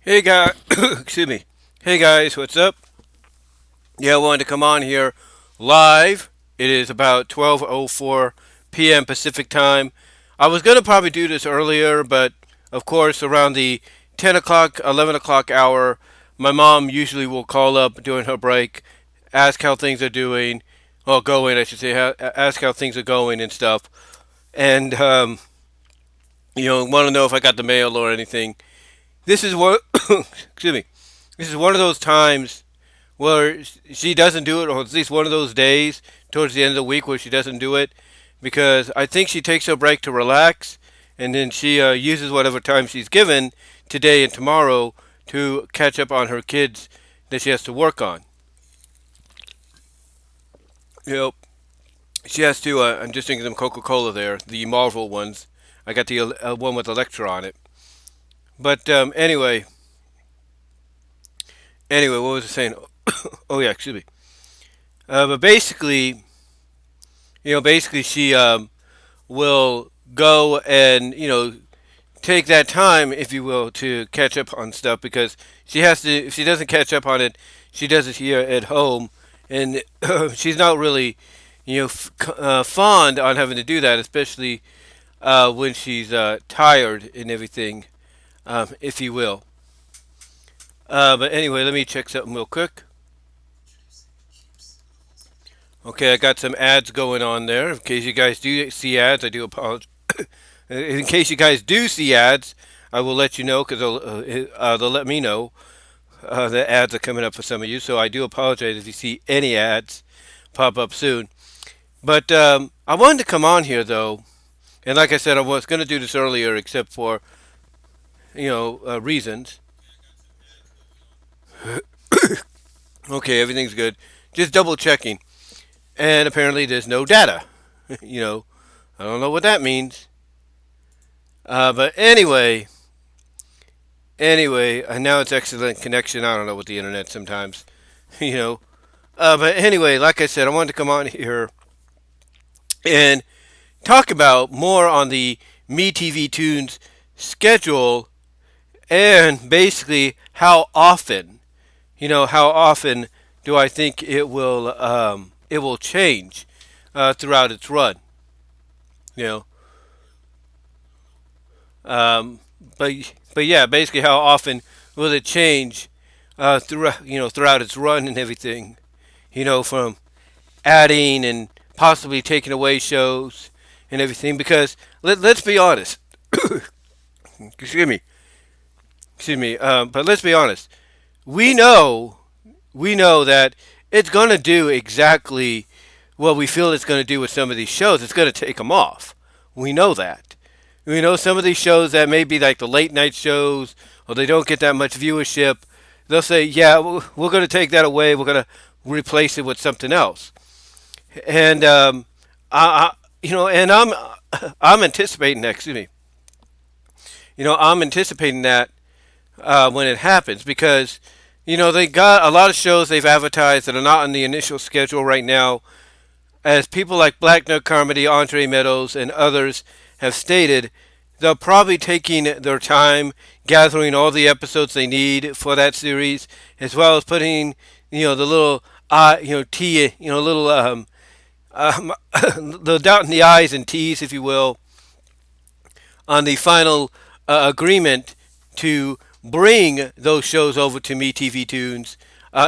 Hey guys, excuse me. Hey guys, what's up? Yeah, I wanted to come on here live. It is about 12:04 p.m. Pacific time. I was gonna probably do this earlier, but of course around the 10 o'clock, 11 o'clock hour, my mom usually will call up during her break, ask how things are doing, or going, I should say, ask how things are going and stuff, and want to know if I got the mail or anything. This is what, excuse me. This is one of those times where she doesn't do it, or at least one of those days towards the end of the week where she doesn't do it, because I think she takes her break to relax, and then she uses whatever time she's given today and tomorrow to catch up on her kids that she has to work on. You know, she has to. I'm just drinking some Coca-Cola there, the Marvel ones. I got the one with the lecture on it. But anyway, what was I saying? Oh yeah, excuse me. But basically she will go and take that time, if you will, to catch up on stuff because she has to. If she doesn't catch up on it, she does it here at home, and she's not really fond on having to do that, especially when she's tired and everything, if you will. But anyway, let me check something real quick. Okay, I got some ads going on there. In case you guys do see ads, I do apologize. In case you guys do see ads, I will let you know because they'll let me know the ads are coming up for some of you. So I do apologize if you see any ads pop up soon. But I wanted to come on here though, and like I said, I was going to do this earlier, except for reasons. Okay, everything's good. Just double checking, and apparently there's no data. you know, I don't know what that means. But anyway, now it's excellent connection. I don't know with the internet sometimes, you know. But anyway, like I said, I wanted to come on here and talk about more on the MeTv Toons schedule and basically how often do I think it will change throughout its run, you know. Um, but but yeah, basically how often will it change throughout its run and everything, from adding and possibly taking away shows and everything. Because let's be honest, excuse me, but let's be honest. We know we know that it's gonna do exactly what we feel it's gonna do with some of these shows. It's gonna take them off. We know that. We know some of these shows that may be like the late night shows, or they don't get that much viewership. They'll say, "Yeah, we're going to take that away. We're going to replace it with something else." And and I'm anticipating that. Excuse me. I'm anticipating that when it happens because they got a lot of shows they've advertised that are not on the initial schedule right now, as people like Black Nut Comedy, Andre Meadows, and others have stated. They're probably taking their time gathering all the episodes they need for that series, as well as putting the little T little the dot in the I's and T's, if you will, on the final agreement to bring those shows over to MeTV Toons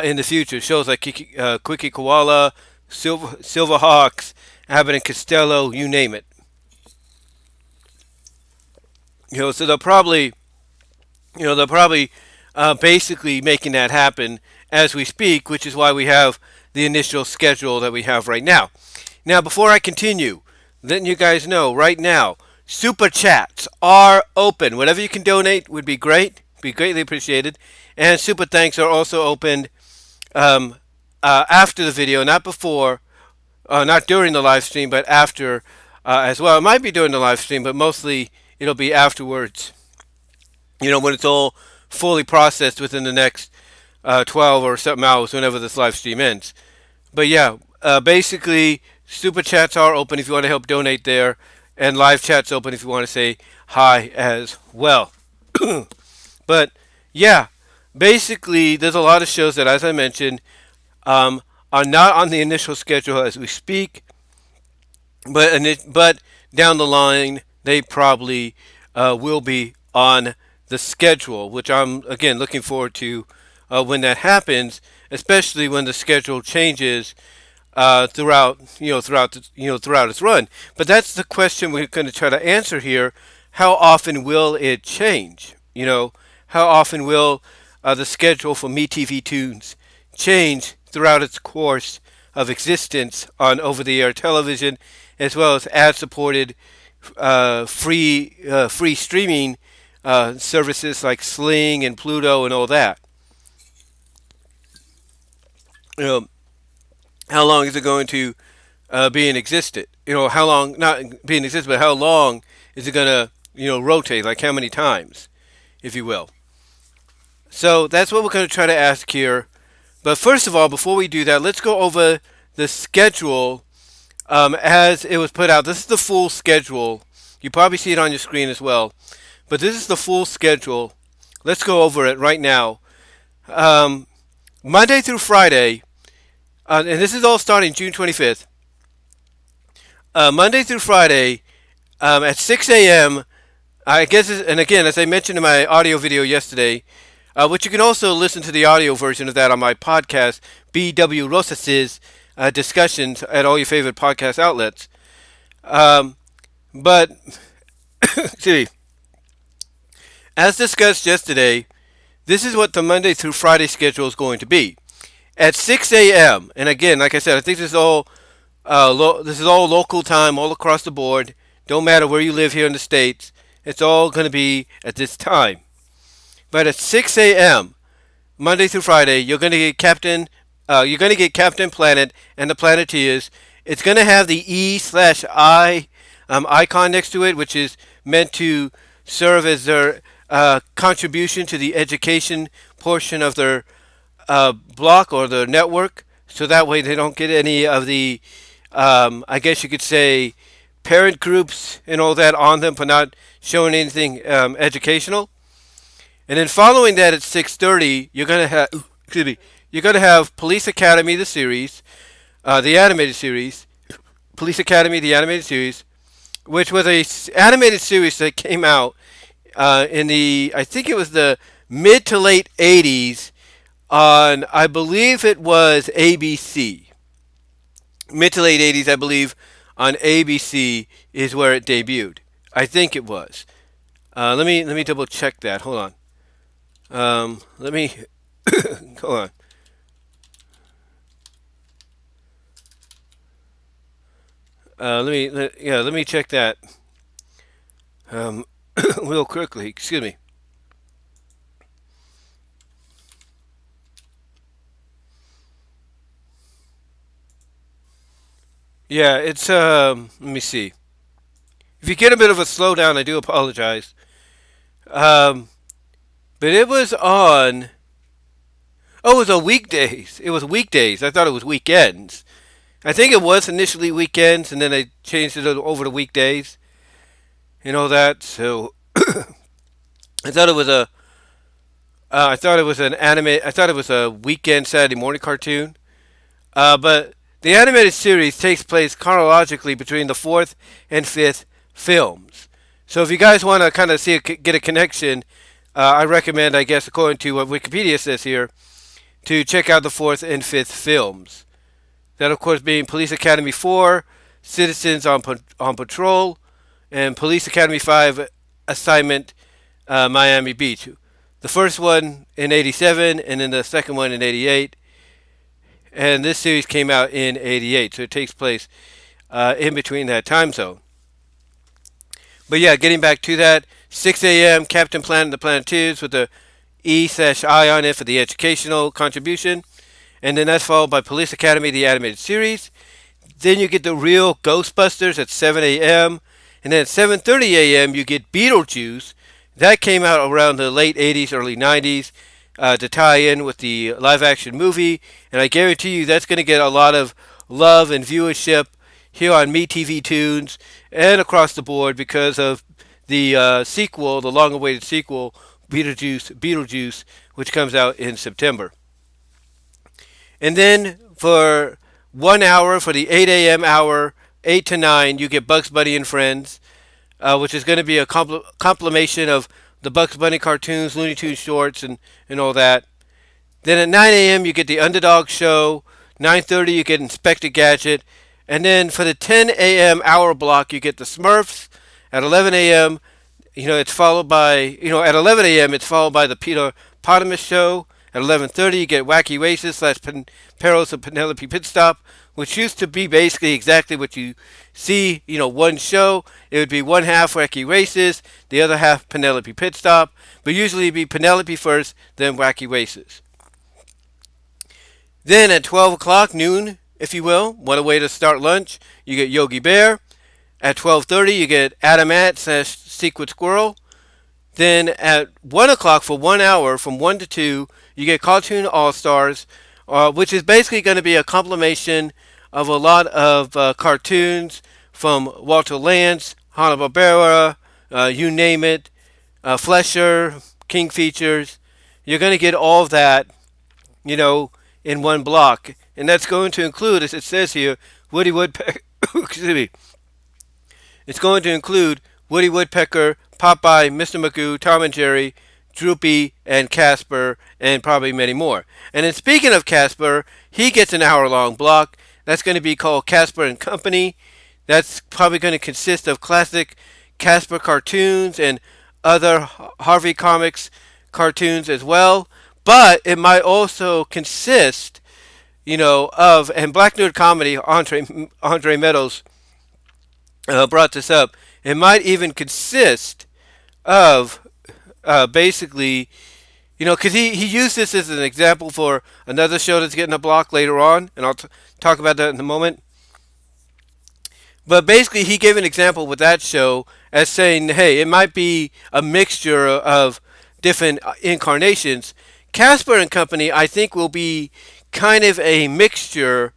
in the future. Shows like Quickie Koala, Silverhawks, Abbott and Costello, you name it. So they'll probably basically making that happen as we speak, which is why we have the initial schedule that we have right now. Now, before I continue, letting you guys know right now, super chats are open. Whatever you can donate would be great, be greatly appreciated, and super thanks are also opened after the video, not before, not during the live stream, but after as well. It might be during the live stream, but mostly it'll be afterwards. When it's all fully processed within the next 12 or something hours, whenever this live stream ends. But yeah, basically, super chats are open if you want to help donate there, and live chats open if you want to say hi as well. But Yeah, basically, there's a lot of shows that, as I mentioned, um, are not on the initial schedule as we speak, but down the line they probably will be on the schedule, which I'm again looking forward to when that happens, especially when the schedule changes throughout its run. But that's the question we're going to try to answer here. How often will it change? How often will the schedule for MeTv Toons change throughout its course of existence on over-the-air television, as well as ad-supported free streaming services like Sling and Pluto and all that. You know, how long is it going to be in existence? How long not be in existence, but how long is it going to rotate? Like how many times, if you will. So that's what we're going to try to ask here. But first of all, before we do that, let's go over the schedule as it was put out. This is the full schedule. You probably see it on your screen as well. But this is the full schedule. Let's go over it right now. Um, Monday through Friday, and this is all starting June 25th. Monday through Friday at 6 a.m. I guess, and again, as I mentioned in my audio video yesterday, which you can also listen to the audio version of that on my podcast, B.W. Rosas's discussions at all your favorite podcast outlets. But, excuse me, as discussed yesterday, this is what the Monday through Friday schedule is going to be. At 6 a.m., and again, like I said, I think this is all local time, all across the board. Don't matter where you live here in the States. It's all going to be at this time. But at 6 a.m., Monday through Friday, you're going to get Captain Planet and the Planeteers. It's going to have the E/I icon next to it, which is meant to serve as their contribution to the education portion of their block or their network. So that way they don't get any of the, I guess you could say, parent groups and all that on them for not showing anything educational. And then following that at 6:30, you're gonna have excuse me, you're gonna have Police Academy the series, the animated series, Police Academy the animated series, which was a animated series that came out in the I think it was the mid to late 80s on I believe it was ABC. Mid to late 80s, I believe, on ABC is where it debuted. I think it was. Let me double check that. Hold on. Let me hold on. Let me check that um, real quickly. Excuse me. Yeah, it's let me see. If you get a bit of a slowdown, I do apologize. Um, but it was on. Oh, it was on weekdays. It was weekdays. I thought it was weekends. I think it was initially weekends, and then they changed it over to weekdays and all that. So I thought it was a. I thought it was an anime. I thought it was a weekend Saturday morning cartoon. But the animated series takes place chronologically between the fourth and fifth films. So if you guys want to kind of get a connection, I recommend, I guess, according to what Wikipedia says here, to check out the fourth and fifth films. That, of course, being Police Academy 4, Citizens on Patrol, and Police Academy 5, Assignment Miami Beach. The first one in 87, and then the second one in 88. And this series came out in 88, so it takes place in between that time zone. But yeah, getting back to that, 6 a.m. Captain Planet and the Planeteers with the E/I on it for the educational contribution. And then that's followed by Police Academy, the animated series. Then you get the real Ghostbusters at 7 a.m. And then at 7:30 a.m. you get Beetlejuice. That came out around the late 80s, early 90s to tie in with the live-action movie. And I guarantee you that's going to get a lot of love and viewership here on MeTv Toons and across the board because of the sequel, the long-awaited sequel, Beetlejuice, which comes out in September. And then for 1 hour, for the 8 a.m. hour, 8 to 9, you get Bugs Bunny and Friends, which is going to be a compilation of the Bugs Bunny cartoons, Looney Tunes shorts, and all that. Then at 9 a.m. you get the Underdog Show. 9:30 you get Inspector Gadget. And then for the 10 a.m. hour block you get the Smurfs. At 11 a.m. it's followed by at 11 a.m. it's followed by the Peter Potamus Show. At 11:30 you get Wacky Races / Perils of Penelope Pitstop, which used to be basically exactly what you see. One show. It would be one half Wacky Races, the other half Penelope Pitstop, but usually it'd be Penelope first, then Wacky Races. Then at 12 o'clock, noon, if you will, what a way to start lunch, you get Yogi Bear. At 12:30, you get Adam Ant / Secret Squirrel. Then at 1 o'clock for 1 hour, from 1 to 2, you get Cartoon All-Stars, which is basically going to be a compilation of a lot of cartoons from Walter Lantz, Hanna-Barbera, you name it, Flesher, King Features. You're going to get all of that, in one block. And that's going to include, as it says here, Woody Woodpecker. Excuse me. It's going to include Woody Woodpecker, Popeye, Mr. Magoo, Tom and Jerry, Droopy, and Casper, and probably many more. And then speaking of Casper, he gets an hour-long block. That's going to be called Casper and Company. That's probably going to consist of classic Casper cartoons and other Harvey Comics cartoons as well. But it might also consist, of, and Black Nerd Comedy, Andre Meadows brought this up. It might even consist of basically, because he used this as an example for another show that's getting a block later on, and I'll talk about that in a moment. But basically, he gave an example with that show as saying, hey, it might be a mixture of different incarnations. Casper and Company, I think, will be kind of a mixture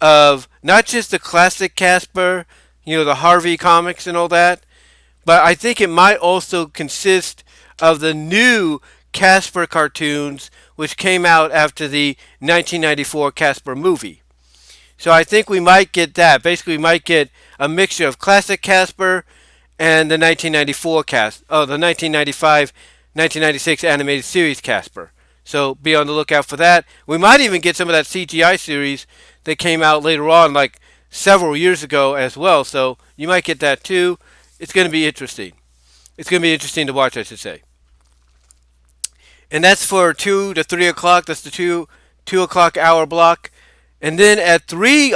of not just the classic Casper, the Harvey comics and all that, but I think it might also consist of the new Casper cartoons, which came out after the 1994 Casper movie. So I think we might get that. Basically, we might get a mixture of classic Casper and the 1996 animated series Casper. So be on the lookout for that. We might even get some of that CGI series that came out later on, like several years ago as well. So you might get that too. It's going to be interesting. It's going to be interesting to watch, I should say. And that's for 2 to 3 o'clock. That's the 2 o'clock hour block. And then at 3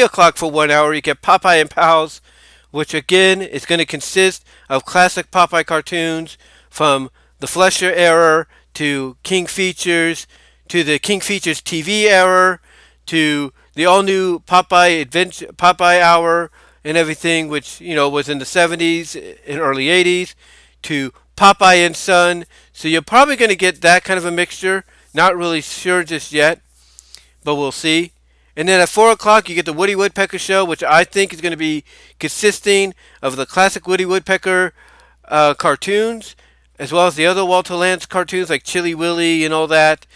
o'clock for 1 hour, you get Popeye and Pals, which again is going to consist of classic Popeye cartoons from the Flesher era to King Features, to the King Features TV era, to the all-new Popeye Hour and everything, which, was in the 70s and early 80s, to Popeye and Son. So you're probably going to get that kind of a mixture. Not really sure just yet, but we'll see. And then at 4 o'clock, you get the Woody Woodpecker Show, which I think is going to be consisting of the classic Woody Woodpecker cartoons, as well as the other Walter Lantz cartoons like Chilly Willy and all that.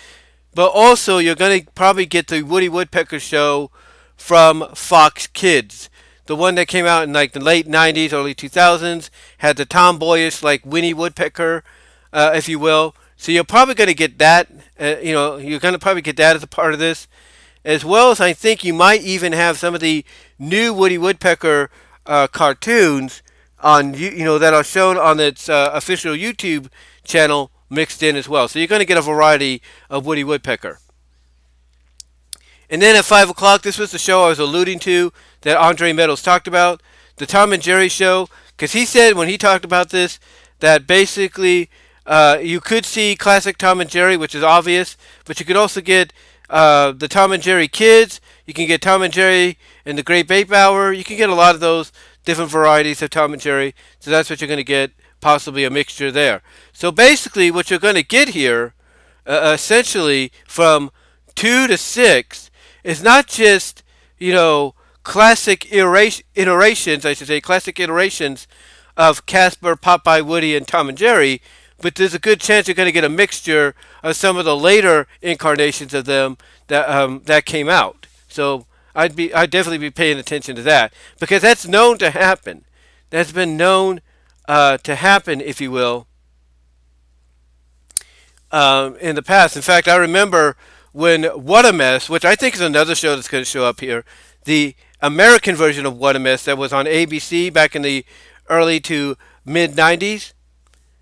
But also, you're going to probably get the Woody Woodpecker Show from Fox Kids. The one that came out in like the late 90s, early 2000s, had the tomboyish like Winnie Woodpecker, if you will. So you're probably going to get that, you're going to probably get that as a part of this. As well as I think you might even have some of the new Woody Woodpecker cartoons on that are shown on its official YouTube channel mixed in as well. So you're going to get a variety of Woody Woodpecker. And then at 5 o'clock, this was the show I was alluding to that Andre Meadows talked about, the Tom and Jerry Show, because he said when he talked about this that basically you could see classic Tom and Jerry, which is obvious, but you could also get the Tom and Jerry Kids. You can get Tom and Jerry and the Great Bape Hour. You can get a lot of those different varieties of Tom and Jerry. So that's what you're going to get, possibly a mixture there. So basically what you're going to get here, essentially from 2 to 6, is not just, classic iterations, I should say, classic iterations of Casper, Popeye, Woody, and Tom and Jerry, but there's a good chance you're going to get a mixture of some of the later incarnations of them that came out. So I'd definitely be paying attention to that because that's known to happen. That's been known to happen, if you will, in the past. In fact, I remember when What a Mess, which I think is another show that's going to show up here, the American version of What a Mess that was on ABC back in the early to mid 90s.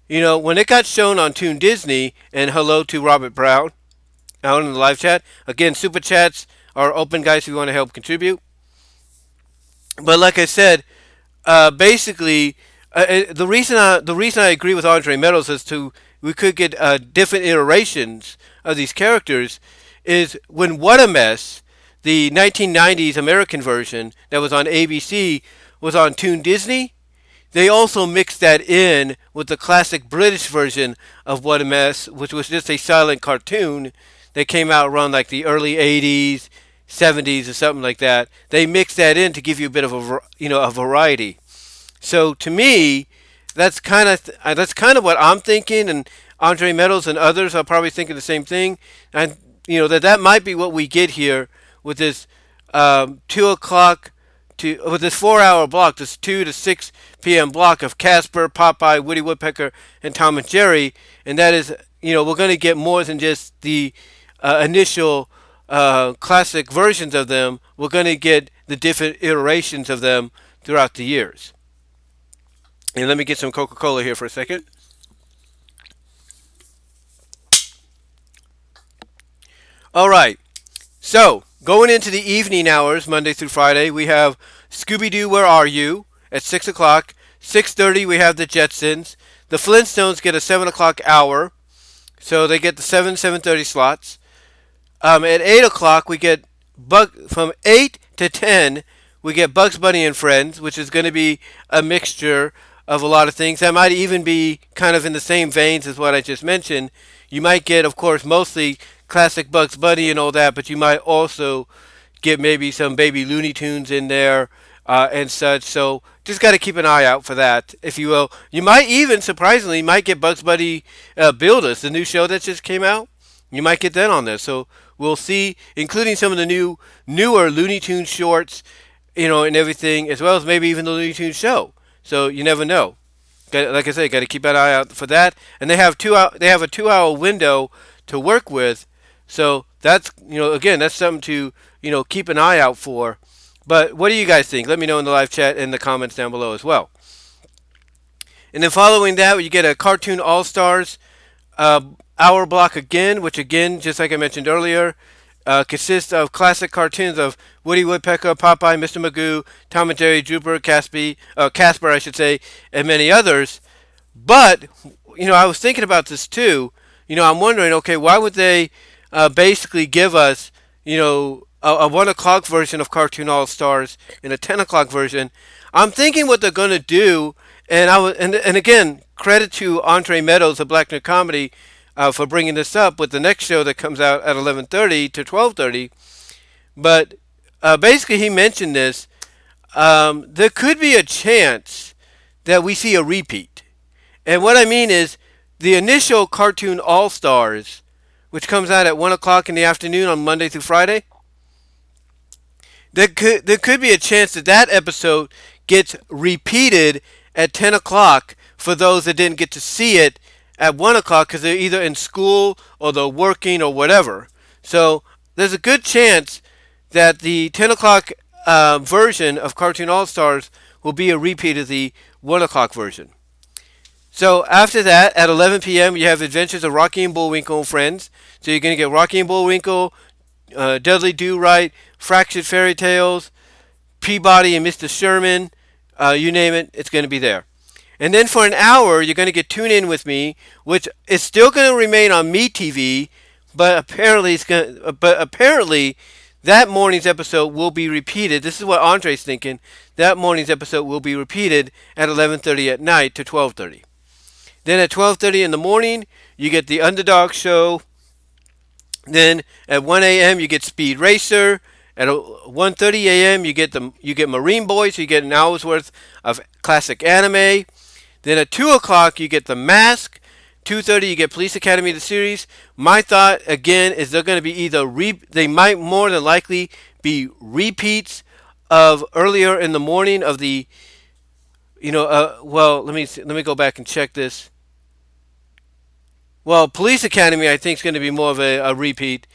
You know, when it got shown on Toon Disney, and hello to Robert Brown out in the live chat. Again, super chats are open, guys, if you want to help contribute. But like I said, basically, the reason I agree with Andre Meadows as to we could get different iterations of these characters is when What a Mess, the 1990s American version that was on ABC, was on Toon Disney. They also mixed that in with the classic British version of What a Mess, which was just a silent cartoon that came out around like the early 80s, 70s, or something like that. They mixed that in to give you a bit of a variety. So to me, that's kind of what I'm thinking, and Andre Meadows and others are probably thinking the same thing. And that might be what we get here with this 2 o'clock to with this 4 hour block, this 2 to 6 p.m. block of Casper, Popeye, Woody Woodpecker, and Tom and Jerry, and that is we're going to get more than just the initial classic versions of them. We're going to get the different iterations of them throughout the years. And let me get some Coca-Cola here for a second. All right. So, going into the evening hours, Monday through Friday, we have Scooby-Doo, Where Are You? At 6 o'clock. 6:30, we have the Jetsons. The Flintstones get a 7 o'clock hour. So they get the 7:30 slots. At 8 o'clock, we get from 8 to 10, we get Bugs Bunny and Friends, which is going to be a mixture of a lot of things. That might even be kind of in the same veins as what I just mentioned. You might get, of course, mostly classic Bugs Bunny and all that, but you might also get maybe some baby Looney Tunes in there and such. So just got to keep an eye out for that, if you will. You might even, surprisingly, might get Bugs Bunny Build Us, the new show that just came out. You might get that on there. So we'll see, including some of the newer Looney Tunes shorts, and everything, as well as maybe even the Looney Tunes show. So you never know. Like I said, got to keep an eye out for that. And they have a 2 hour window to work with. So that's again, that's something to keep an eye out for. But what do you guys think? Let me know in the live chat and the comments down below as well. And then following that, you get a Cartoon All Stars hour block again, which again, just like I mentioned earlier, consists of classic cartoons of Woody Woodpecker, Popeye, Mr. Magoo, Tom and Jerry, Drooper, Casper, I should say, and many others. But I was thinking about this too. I'm wondering, okay, why would they basically give us, a 1 o'clock version of Cartoon All Stars and a 10 o'clock version? I'm thinking what they're going to do, and again, credit to Andre Meadows of Black Nerd Comedy for bringing this up with the next show that comes out at 11:30 to 12:30. But basically, he mentioned this. There could be a chance that we see a repeat. And what I mean is the initial Cartoon All Stars, which comes out at 1 o'clock in the afternoon on Monday through Friday, there could be a chance that episode gets repeated at 10 o'clock for those that didn't get to see it at 1 o'clock because they're either in school or they're working or whatever. So there's a good chance that the 10 o'clock version of Cartoon All Stars will be a repeat of the 1 o'clock version. So after that, at 11 p.m., you have Adventures of Rocky and Bullwinkle and Friends. So you're going to get Rocky and Bullwinkle, Dudley Do-Right, Fractured Fairy Tales, Peabody and Mr. Sherman, you name it, it's going to be there. And then for an hour, you're going to get Tune In With Me, which is still going to remain on MeTv, but apparently that morning's episode will be repeated. This is what Andre's thinking. That morning's episode will be repeated at 11:30 at night to 12:30. Then at 12:30 in the morning, you get the Underdog Show. Then at 1 a.m. you get Speed Racer. At 1:30 a.m. you get Marine Boys. So you get an hour's worth of classic anime. Then at 2 o'clock you get The Mask, 2:30 you get Police Academy the series. My thought again is they're going to be either they might more than likely be repeats of earlier in the morning of the well, let me go back and check this. Well, Police Academy I think is going to be more of a repeat.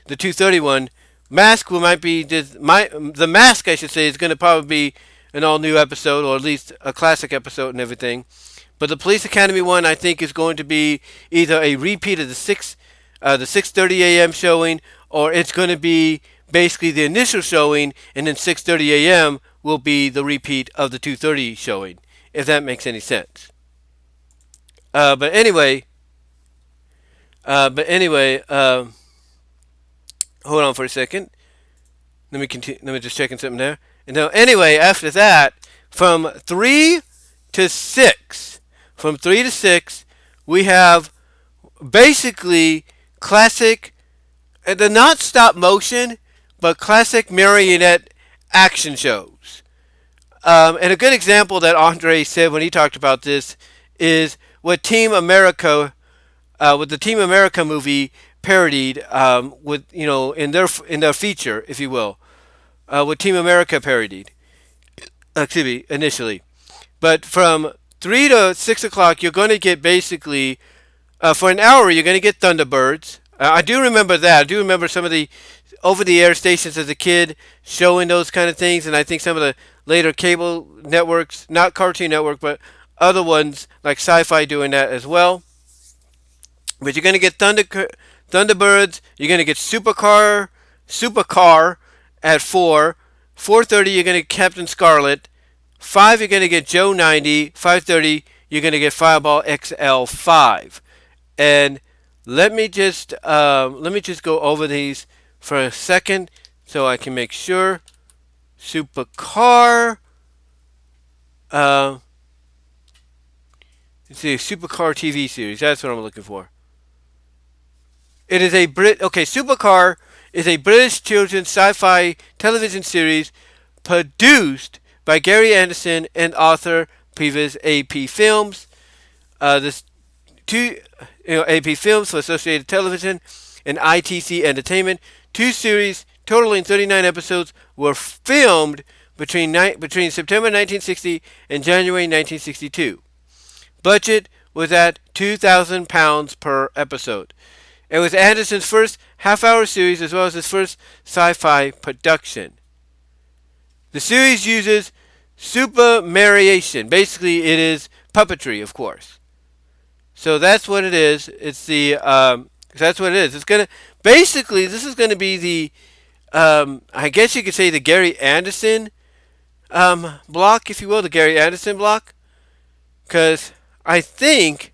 The 2:31 Mask might be the Mask I should say is going to probably be an all new episode, or at least a classic episode and everything. But the Police Academy one I think is going to be either a repeat of the 6:30 a.m. showing, or it's going to be basically the initial showing, and then 6:30 a.m. will be the repeat of the 2:30 showing, if that makes any sense. But anyway, hold on for a second. Let me continue. Let me just check in something there. And now, anyway, after that, from 3 to 6, we have basically classic, the not stop motion, but classic marionette action shows. And a good example that Andre said when he talked about this is what Team America, with the Team America movie parodied, with in their feature, if you will, what Team America parodied, excuse me, initially. But from 3 to 6 o'clock, you're going to get basically, for an hour, you're going to get Thunderbirds. I do remember that. I do remember some of the over-the-air stations as a kid showing those kind of things, and I think some of the later cable networks, not Cartoon Network, but other ones like Sci-Fi doing that as well. But you're going to get Thunderbirds. You're going to get Supercar at 4. 4:30, you're going to get Captain Scarlet. 5, you're going to get Joe 90. 5:30, you're going to get Fireball XL5. And let me just go over these for a second so I can make sure. Supercar. Let's see, Supercar TV series. That's what I'm looking for. It is a Supercar is a British children's sci-fi television series produced by Gary Anderson and author previous AP Films. This two AP Films for Associated Television and ITC Entertainment. 2 series totaling 39 episodes were filmed between September 1960 and January 1962. Budget was at £2,000 per episode. It was Anderson's first half-hour series as well as his first sci-fi production. The series uses supermariation. Basically, it is puppetry, of course. So that's what it is. It's the that's what it is. It's gonna basically this is gonna be the I guess you could say the Gary Anderson block, if you will, the Gary Anderson block, because I think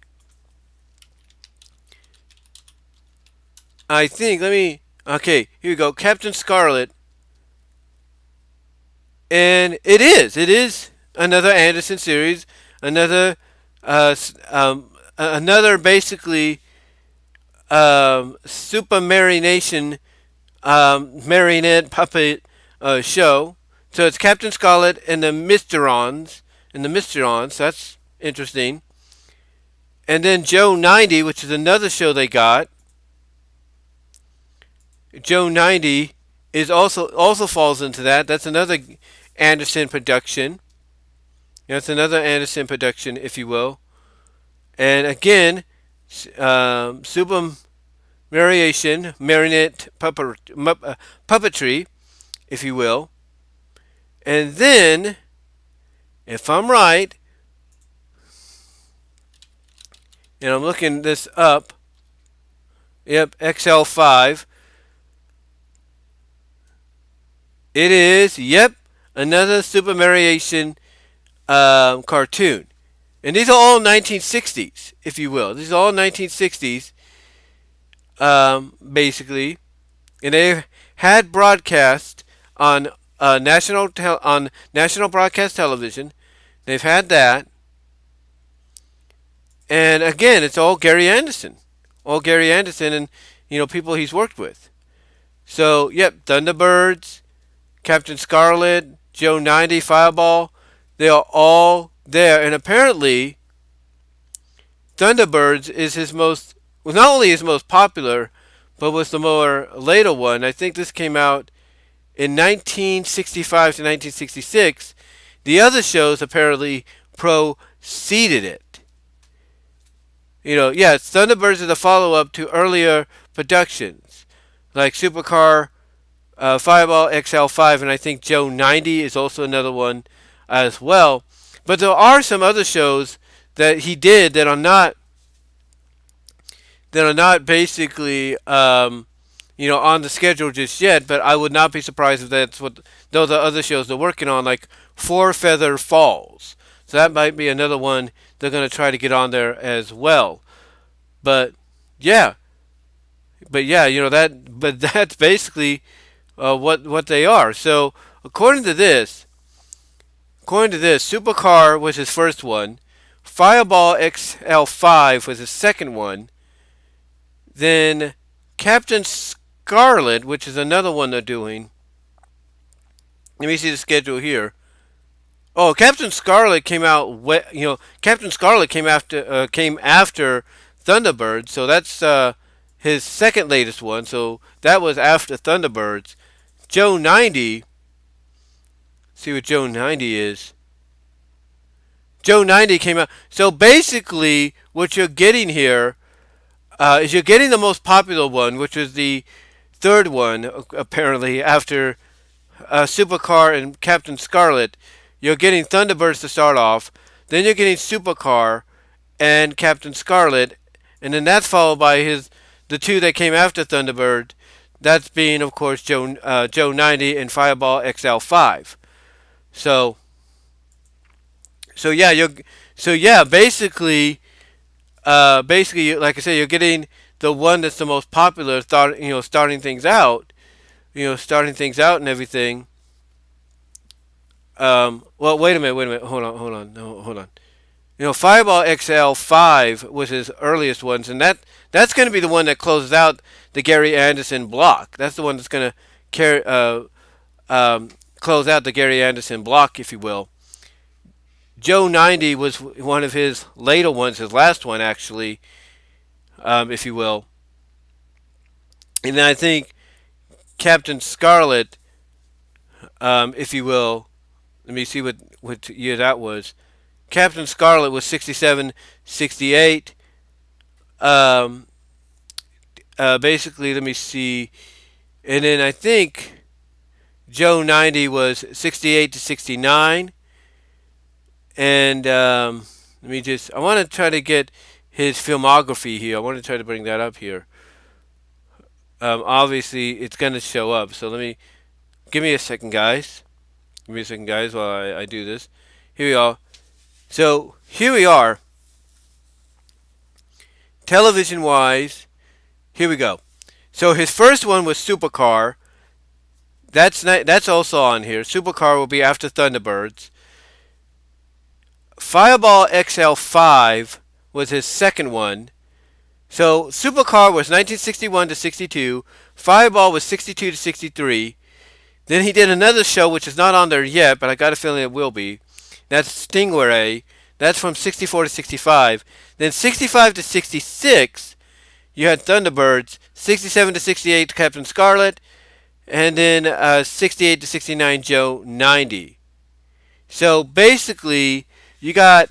okay, here we go. Captain Scarlet. And it is another Anderson series, another basically super marionette puppet show. So it's Captain Scarlet and the Mysterons, that's interesting. And then Joe 90, which is another show they got. Joe 90 is also falls into that. That's another Anderson production. That's another Anderson production, if you will. And again, super variation, marionette puppetry, if you will. And then, if I'm right, and I'm looking this up, yep, XL5. It is, yep, another super variation cartoon. And these are all 1960s, if you will. These are all 1960s, basically. And they had broadcast on national broadcast television. They've had that. And again, it's all Gary Anderson. All Gary Anderson and, people he's worked with. So, yep, Thunderbirds, Captain Scarlet, Joe 90, Fireball, they are all there. And apparently, Thunderbirds is his most, well, not only his most popular, but was the more later one. I think this came out in 1965 to 1966. The other shows apparently preceded it. Yeah, Thunderbirds is a follow up to earlier productions like Supercar, Fireball XL5, and I think Joe 90 is also another one as well. But there are some other shows that he did that are not basically on the schedule just yet. But I would not be surprised if that's what those are other shows they're working on, like Four Feather Falls. So that might be another one they're going to try to get on there as well. But yeah, but that's basically what they are. So according to this, Supercar was his first one. Fireball XL5 was his second one. Then Captain Scarlet, which is another one they're doing. Let me see the schedule here. Oh, Captain Scarlet came out. Captain Scarlet came after Thunderbird, so that's his second latest one. So that was after Thunderbirds. Joe 90. See what Joe 90 is. Joe 90 came out. So basically, what you're getting here is you're getting the most popular one, which was the third one, apparently, after Supercar and Captain Scarlet. You're getting Thunderbirds to start off. Then you're getting Supercar and Captain Scarlet. And then that's followed by the two that came after Thunderbird. That's being, of course, Joe 90 and Fireball XL5. So, basically, like I said, you're getting the one that's the most popular, starting things out, and everything. Well, wait a minute, hold on. Fireball XL5 was his earliest ones, and that's going to be the one that closes out the Gary Anderson block. That's the one that's going to close out the Gary Anderson block, if you will. Joe 90 was one of his later ones, his last one actually, if you will. And then I think Captain Scarlet, if you will. Let me see what year that was. Captain Scarlet was 67, 68. Basically, let me see. And then I think Joe 90 was 68 to 69. And I want to try to get his filmography here. I want to try to bring that up here. Obviously, it's going to show up. So give me a second, guys. Give me a second, guys, while I do this. Here we are. So, here we are. Television-wise, here we go. So, his first one was Supercar. That's also on here. Supercar will be after Thunderbirds. Fireball XL5 was his second one. So, Supercar was 1961 to 62. Fireball was 62 to 63. Then he did another show, which is not on there yet, but I got a feeling it will be. That's Stingray. That's from 64 to 65. Then 65 to 66, you had Thunderbirds. 67 to 68, Captain Scarlet. And then 68 to 69, Joe 90. So basically, to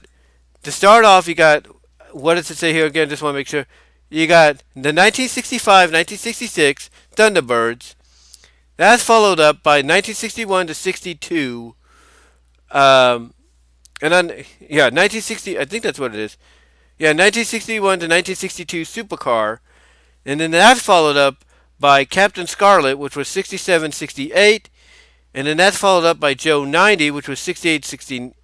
start off, what does it say here again? Just want to make sure. You got the 1965, 1966 Thunderbirds. That's followed up by 1961 to 62. And then, 1960, I think that's what it is. Yeah, 1961 to 1962 Supercar. And then that's followed up by Captain Scarlet, which was 67, 68. And then that's followed up by Joe 90, which was 68, 69.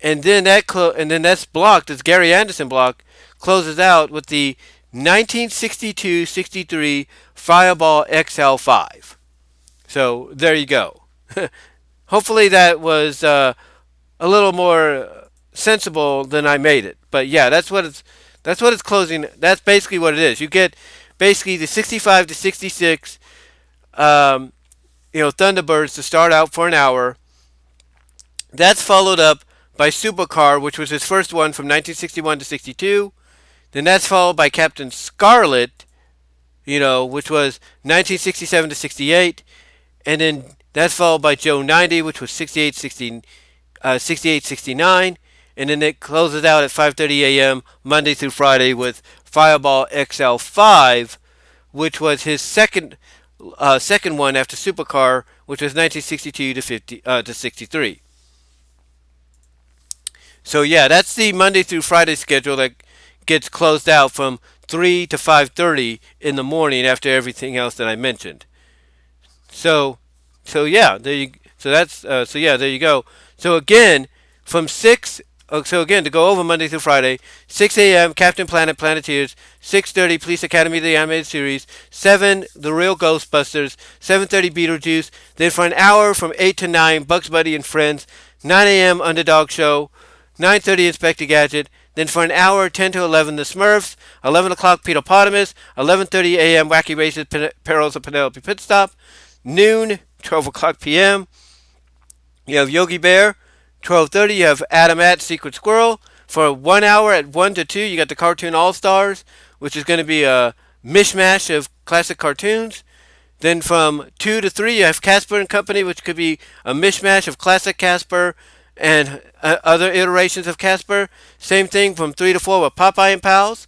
And then that's blocked, this Gary Anderson block, closes out with the 1962-63 Fireball XL5. So there you go. Hopefully that was a little more sensible than I made it. But yeah, that's what it's closing. That's basically what it is. You get basically the 65 to 66 Thunderbirds to start out for an hour. That's followed up by Supercar, which was his first one from 1961 to 62. Then that's followed by Captain Scarlet, which was 1967 to 68. And then that's followed by Joe 90, which was 68 69. And then it closes out at 5:30 a.m. Monday through Friday with Fireball XL5, which was his second one after Supercar, which was 1962 to 63. So yeah, that's the Monday through Friday schedule that gets closed out from 3 to 5:30 in the morning after everything else that I mentioned. So yeah, there you go. So again, from 6. So again, to go over Monday through Friday, 6 a.m. Captain Planet Planeteers, 6:30 Police Academy the Animated Series, 7 The Real Ghostbusters, 7:30 Beetlejuice. Then for an hour from 8 to 9 Bugs Bunny and Friends, 9 a.m. Underdog Show, 9:30 Inspector Gadget. Then for an hour 10 to 11 The Smurfs, 11 o'clock Peterpotamus, 11:30 a.m. Wacky Races Perils of Penelope Pitstop, noon 12 o'clock p.m. You have Yogi Bear. 12:30 you have Adam at Secret Squirrel. For 1 hour at 1 to 2 you got the Cartoon All Stars, which is going to be a mishmash of classic cartoons. Then from 2 to 3 you have Casper and Company, which could be a mishmash of classic Casper and other iterations of Casper. Same thing from 3 to 4 with Popeye and Pals.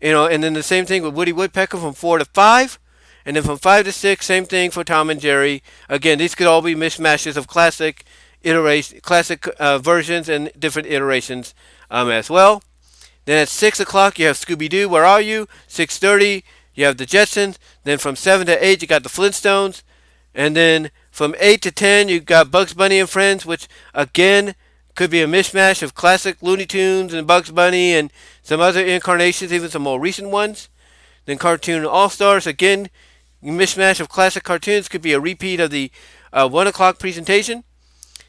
And then the same thing with Woody Woodpecker from 4 to 5. And then from 5 to 6, same thing for Tom and Jerry. Again, these could all be mishmashes of classic versions and different iterations as well. Then at 6 o'clock you have Scooby-Doo, Where Are You? 6:30 you have the Jetsons. Then from 7 to 8 you got the Flintstones. And then from 8 to 10 you got Bugs Bunny and Friends, which again could be a mishmash of classic Looney Tunes and Bugs Bunny and some other incarnations, even some more recent ones. Then Cartoon All-Stars, again, mishmash of classic cartoons, could be a repeat of the 1 o'clock presentation.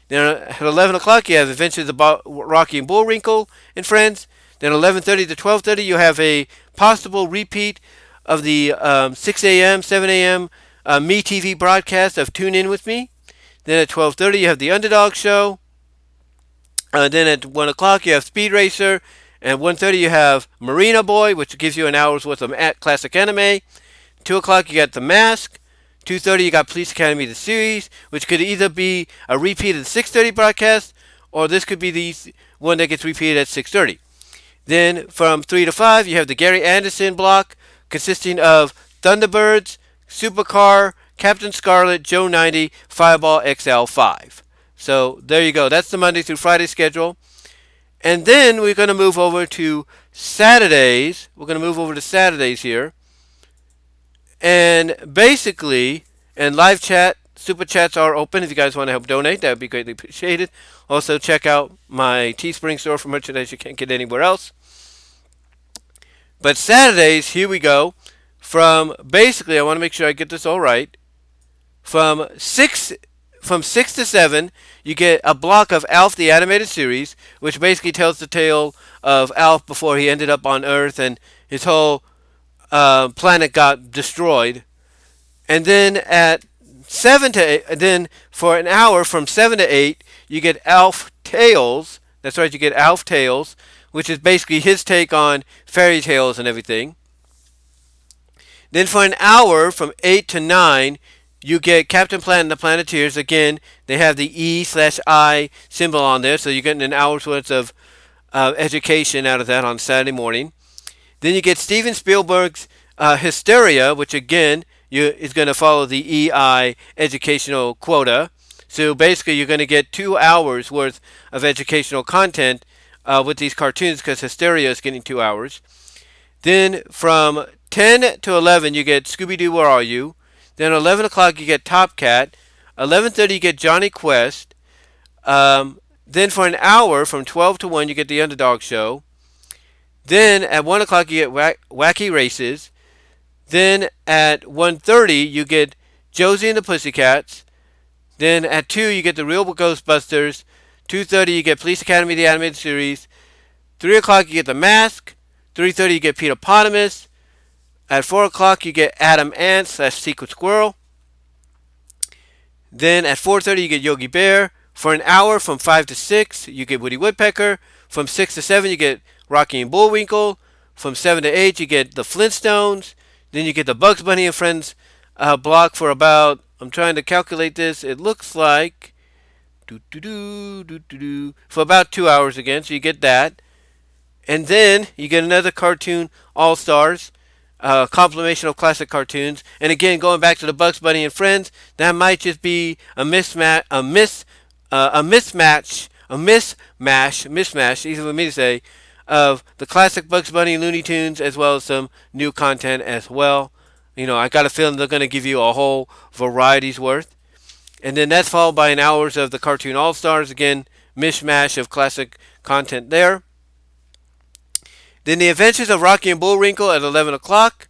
Then at 11 o'clock, you have Adventures of Rocky and Bullwinkle and Friends. Then 11:30 to 12:30, you have a possible repeat of the 6 a.m., 7 a.m. MeTv broadcast of Tune In With Me. Then at 12:30, you have The Underdog Show. Then at 1 o'clock, you have Speed Racer. And 1:30, you have Marina Boy, which gives you an hour's worth of classic anime. 2 o'clock, you got The Mask. 2:30 you got Police Academy the series, which could either be a repeat of the 6:30 broadcast, or this could be the one that gets repeated at 6:30. Then from 3 to 5 you have the Gary Anderson block, consisting of Thunderbirds, Supercar, Captain Scarlet, Joe 90, Fireball XL5. So there you go. That's the Monday through Friday schedule. And then we're going to move over to Saturdays. We're going to move over to Saturdays here. And basically, and live chat, super chats are open. If you guys want to help donate, that would be greatly appreciated. Also, check out my Teespring store for merchandise you can't get anywhere else. But Saturdays, here we go. From basically, I want to make sure I get this all right. From 6 to 7, you get a block of Alf the Animated Series, which basically tells the tale of Alf before he ended up on Earth and his whole planet got destroyed. And then at 7 to 8, then for an hour from 7 to 8, you get Alf Tales. That's right, you get Alf Tales, which is basically his take on fairy tales and everything. Then for an hour from 8 to 9, you get Captain Planet and the Planeteers. Again, they have the E/I symbol on there, so you're getting an hour's worth of education out of that on Saturday morning. Then you get Steven Spielberg's Hysteria, which again is going to follow the EI educational quota. So basically you're going to get 2 hours worth of educational content with these cartoons, because Hysteria is getting 2 hours. Then from 10 to 11 you get Scooby-Doo, Where Are You? Then 11 o'clock you get Top Cat. 11:30 you get Johnny Quest. Then for an hour from 12 to 1 you get The Underdog Show. Then at 1 o'clock you get Wacky Races. Then at 1:30 you get Josie and the Pussycats. Then at 2 you get The Real Ghostbusters. 2:30 you get Police Academy the Animated Series. 3 o'clock you get The Mask. 3:30 you get Peterpotamus. At 4 o'clock you get Adam Ant / Secret Squirrel. Then at 4:30 you get Yogi Bear. For an hour from 5 to 6, you get Woody Woodpecker. From 6 to 7, you get Rocky and Bullwinkle. From 7 to 8, you get the Flintstones. Then you get the Bugs Bunny and Friends block for about, I'm trying to calculate this, it looks like, for about 2 hours again, so you get that. And then you get another cartoon All Stars, compilation of classic cartoons. And again, going back to the Bugs Bunny and Friends, that might just be a mismatch, easy for me to say, of the classic Bugs Bunny and Looney Tunes as well as some new content as well. I got a feeling they're going to give you a whole variety's worth. And then that's followed by an hours of the cartoon All Stars. Again, mishmash of classic content there. Then the Adventures of Rocky and Bullwinkle at 11 o'clock.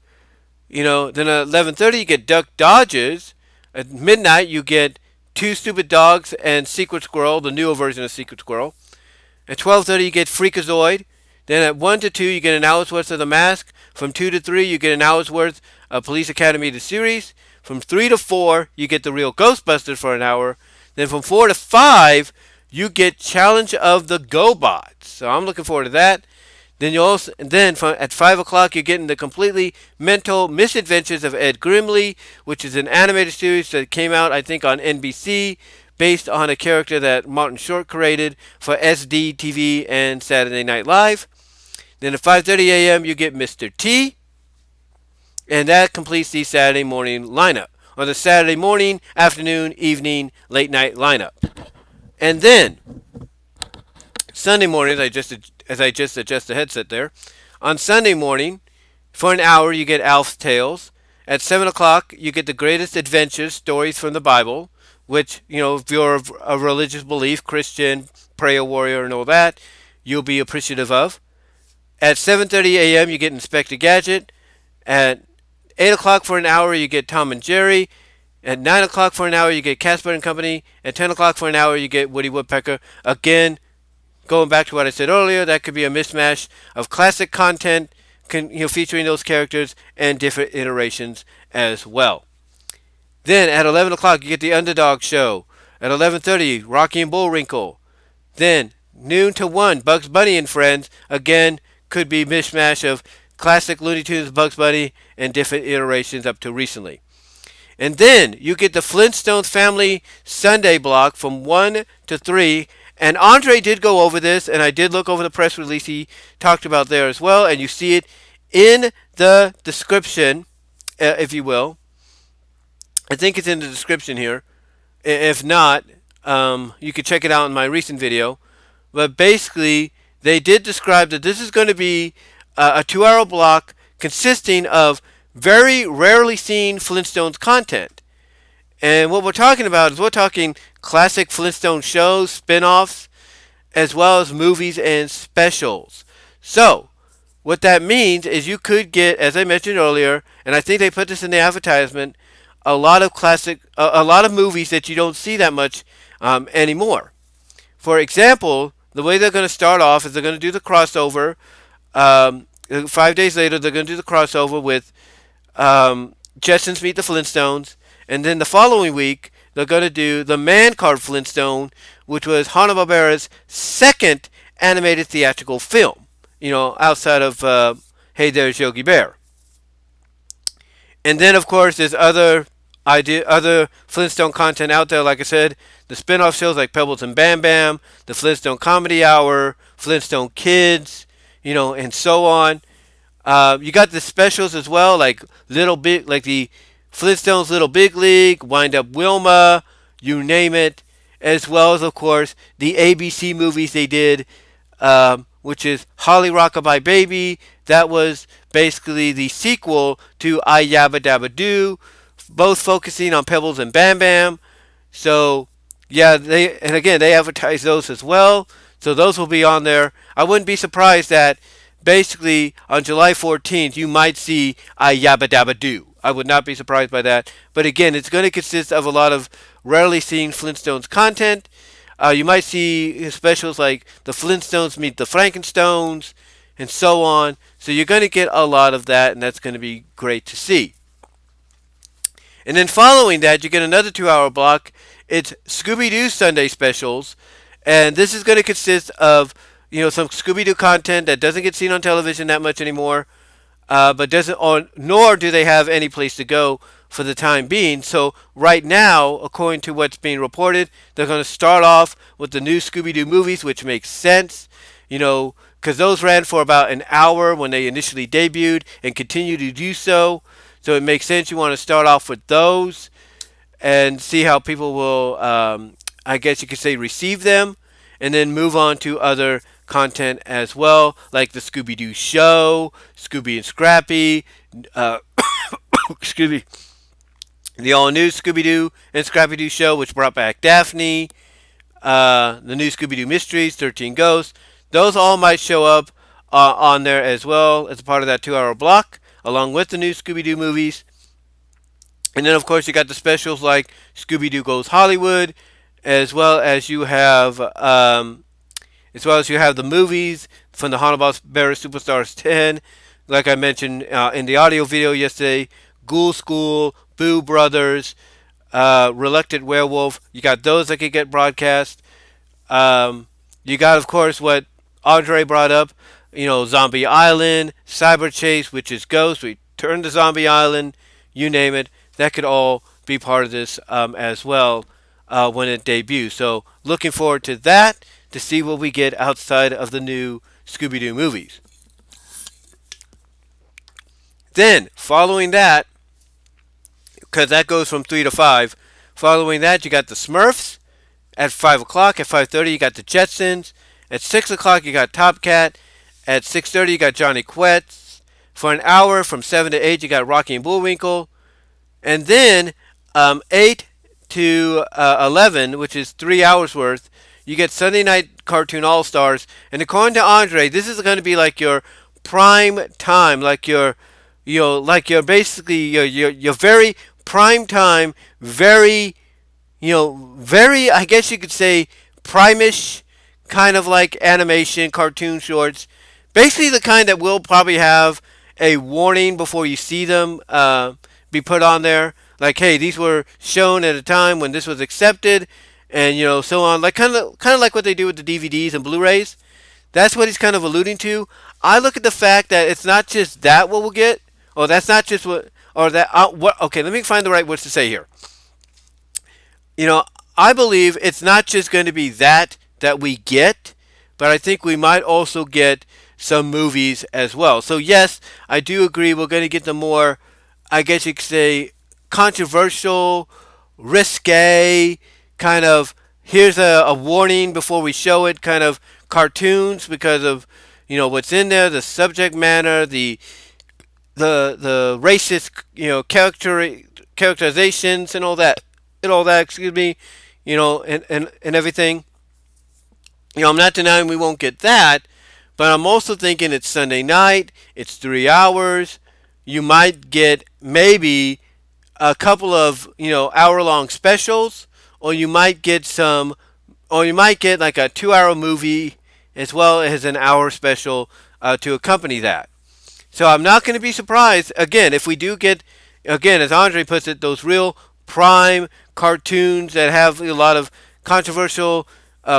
Then at 11:30 you get Duck Dodgers. At midnight you get Two Stupid Dogs and Secret Squirrel, the newer version of Secret Squirrel. At 12:30 you get Freakazoid. Then at 1 to 2 you get an hour's worth of The Mask. From 2 to 3 you get an hour's worth of Police Academy the series. From 3 to 4 you get The Real Ghostbusters for an hour. Then from 4 to 5 you get Challenge of the GoBots. So I'm looking forward to that. At 5 o'clock, you're getting the completely mental misadventures of Ed Grimley, which is an animated series that came out, I think, on NBC, based on a character that Martin Short created for SD TV and Saturday Night Live. Then at 5:30 a.m., you get Mr. T, and that completes the Saturday morning lineup, or the Saturday morning, afternoon, evening, late night lineup. And then Sunday morning, as I just adjust the headset there. On Sunday morning, for an hour, you get Alf's Tales. At 7 o'clock, you get the greatest adventures, stories from the Bible, which, if you're of a religious belief, Christian, prayer warrior, and all that, you'll be appreciative of. At 7:30 a.m., you get Inspector Gadget. At 8 o'clock for an hour, you get Tom and Jerry. At 9 o'clock for an hour, you get Casper and Company. At 10 o'clock for an hour, you get Woody Woodpecker. Again, going back to what I said earlier, that could be a mismatch of classic content, featuring those characters and different iterations as well. Then at 11 o'clock, you get the Underdog Show. At 11:30, Rocky and Bullwinkle. Then noon to 1, Bugs Bunny and Friends. Again, could be mishmash of classic Looney Tunes, Bugs Bunny, and different iterations up to recently. And then you get the Flintstones Family Sunday block from 1 to 3. And Andre did go over this, and I did look over the press release he talked about there as well, and you see it in the description, if you will. I think it's in the description here. If not, you can check it out in my recent video. But basically, they did describe that this is going to be a 2-hour block consisting of very rarely seen Flintstones content. And what we're talking about is we're talking classic Flintstone shows, spin-offs, as well as movies and specials. So, what that means is you could get, as I mentioned earlier, and I think they put this in the advertisement, a lot of movies that you don't see that much anymore. For example, the way they're going to start off is they're going to do the crossover. 5 days later, they're going to do the crossover with Jetsons Meet the Flintstones. And then the following week, they're going to do the Man-Card Flintstone, which was Hanna-Barbera's second animated theatrical film, outside of Hey There's Yogi Bear. And then, of course, there's other Flintstone content out there. Like I said, the spin-off shows like Pebbles and Bam Bam, the Flintstone Comedy Hour, Flintstone Kids, and so on. You got the specials as well, like the Flintstones Little Big League, Wind Up Wilma, you name it, as well as, of course, the ABC movies they did, which is Holly Rockabye Baby. That was basically the sequel to I Yabba Dabba Doo, both focusing on Pebbles and Bam Bam. So, yeah, they advertise those as well. So those will be on there. I wouldn't be surprised that basically on July 14th you might see I Yabba Dabba Doo. I would not be surprised by that. But again, it's going to consist of a lot of rarely seen Flintstones content. You might see specials like the Flintstones Meet the Frankenstones and so on. So you're going to get a lot of that, and that's going to be great to see. And then following that, you get another 2-hour block it's Scooby-Doo Sunday specials, and this is going to consist of some Scooby-Doo content that doesn't get seen on television that much anymore, but doesn't on nor do they have any place to go for the time being. So right now, according to what's being reported, they're going to start off with the new Scooby-Doo movies, which makes sense, because those ran for about an hour when they initially debuted and continue to do so. So it makes sense you want to start off with those and see how people will, I guess you could say, receive them, and then move on to other content as well, like the Scooby Doo show, Scooby and Scrappy, uh, excuse me, the all new Scooby Doo and Scrappy Doo show, which brought back Daphne, the new Scooby Doo Mysteries, 13 Ghosts. Those all might show up on there as well as a part of that 2 hour block, along with the new Scooby Doo movies. And then, of course, you got the specials like Scooby Doo Goes Hollywood, as well as you have the movies from the Hanna-Barbera Superstars 10, like I mentioned in the audio video yesterday, Ghoul School, Boo Brothers, Reluctant Werewolf. You got those that could get broadcast. You got, of course, what Andre brought up, Zombie Island, Cyber Chase, which is Ghost, Return to Zombie Island, you name it. That could all be part of this as well when it debuts. So looking forward to that to see what we get outside of the new Scooby-Doo movies. Then, following that, because that goes from 3 to 5, following that you got the Smurfs at 5 o'clock. At 5:30 you got the Jetsons. At 6 o'clock you got Top Cat. At 6:30 you got Johnny Quest. For an hour from 7 to 8 you got Rocky and Bullwinkle. And then 8 to 11, which is 3 hours worth, you get Sunday Night Cartoon All Stars. And according to Andre, this is going to be like your prime time, like your, basically your very prime time, very, very, I guess you could say, prime-ish kind of like animation, cartoon shorts. Basically the kind that will probably have a warning before you see them be put on there. Like, hey, these were shown at a time when this was accepted, and so on. Like kind of like what they do with the DVDs and Blu-rays. That's what he's kind of alluding to. I look at the fact that it's not just that what we'll get, or that's not just what, or that what. Okay, let me find the right words to say here. I believe it's not just going to be that we get, but I think we might also get some movies as well. So yes, I do agree we're going to get the more, I guess you could say, controversial, risque, kind of, here's a warning before we show it, kind of cartoons because of, what's in there, the subject matter, the racist, characterizations and all that, excuse me, and everything. I'm not denying we won't get that, but I'm also thinking it's Sunday night, it's 3 hours, you might get maybe a couple of, hour-long specials, or you might get like a 2 hour movie as well as an hour special to accompany that. So I'm not going to be surprised, again, if we do get, again, as Andre puts it, those real prime cartoons that have a lot of controversial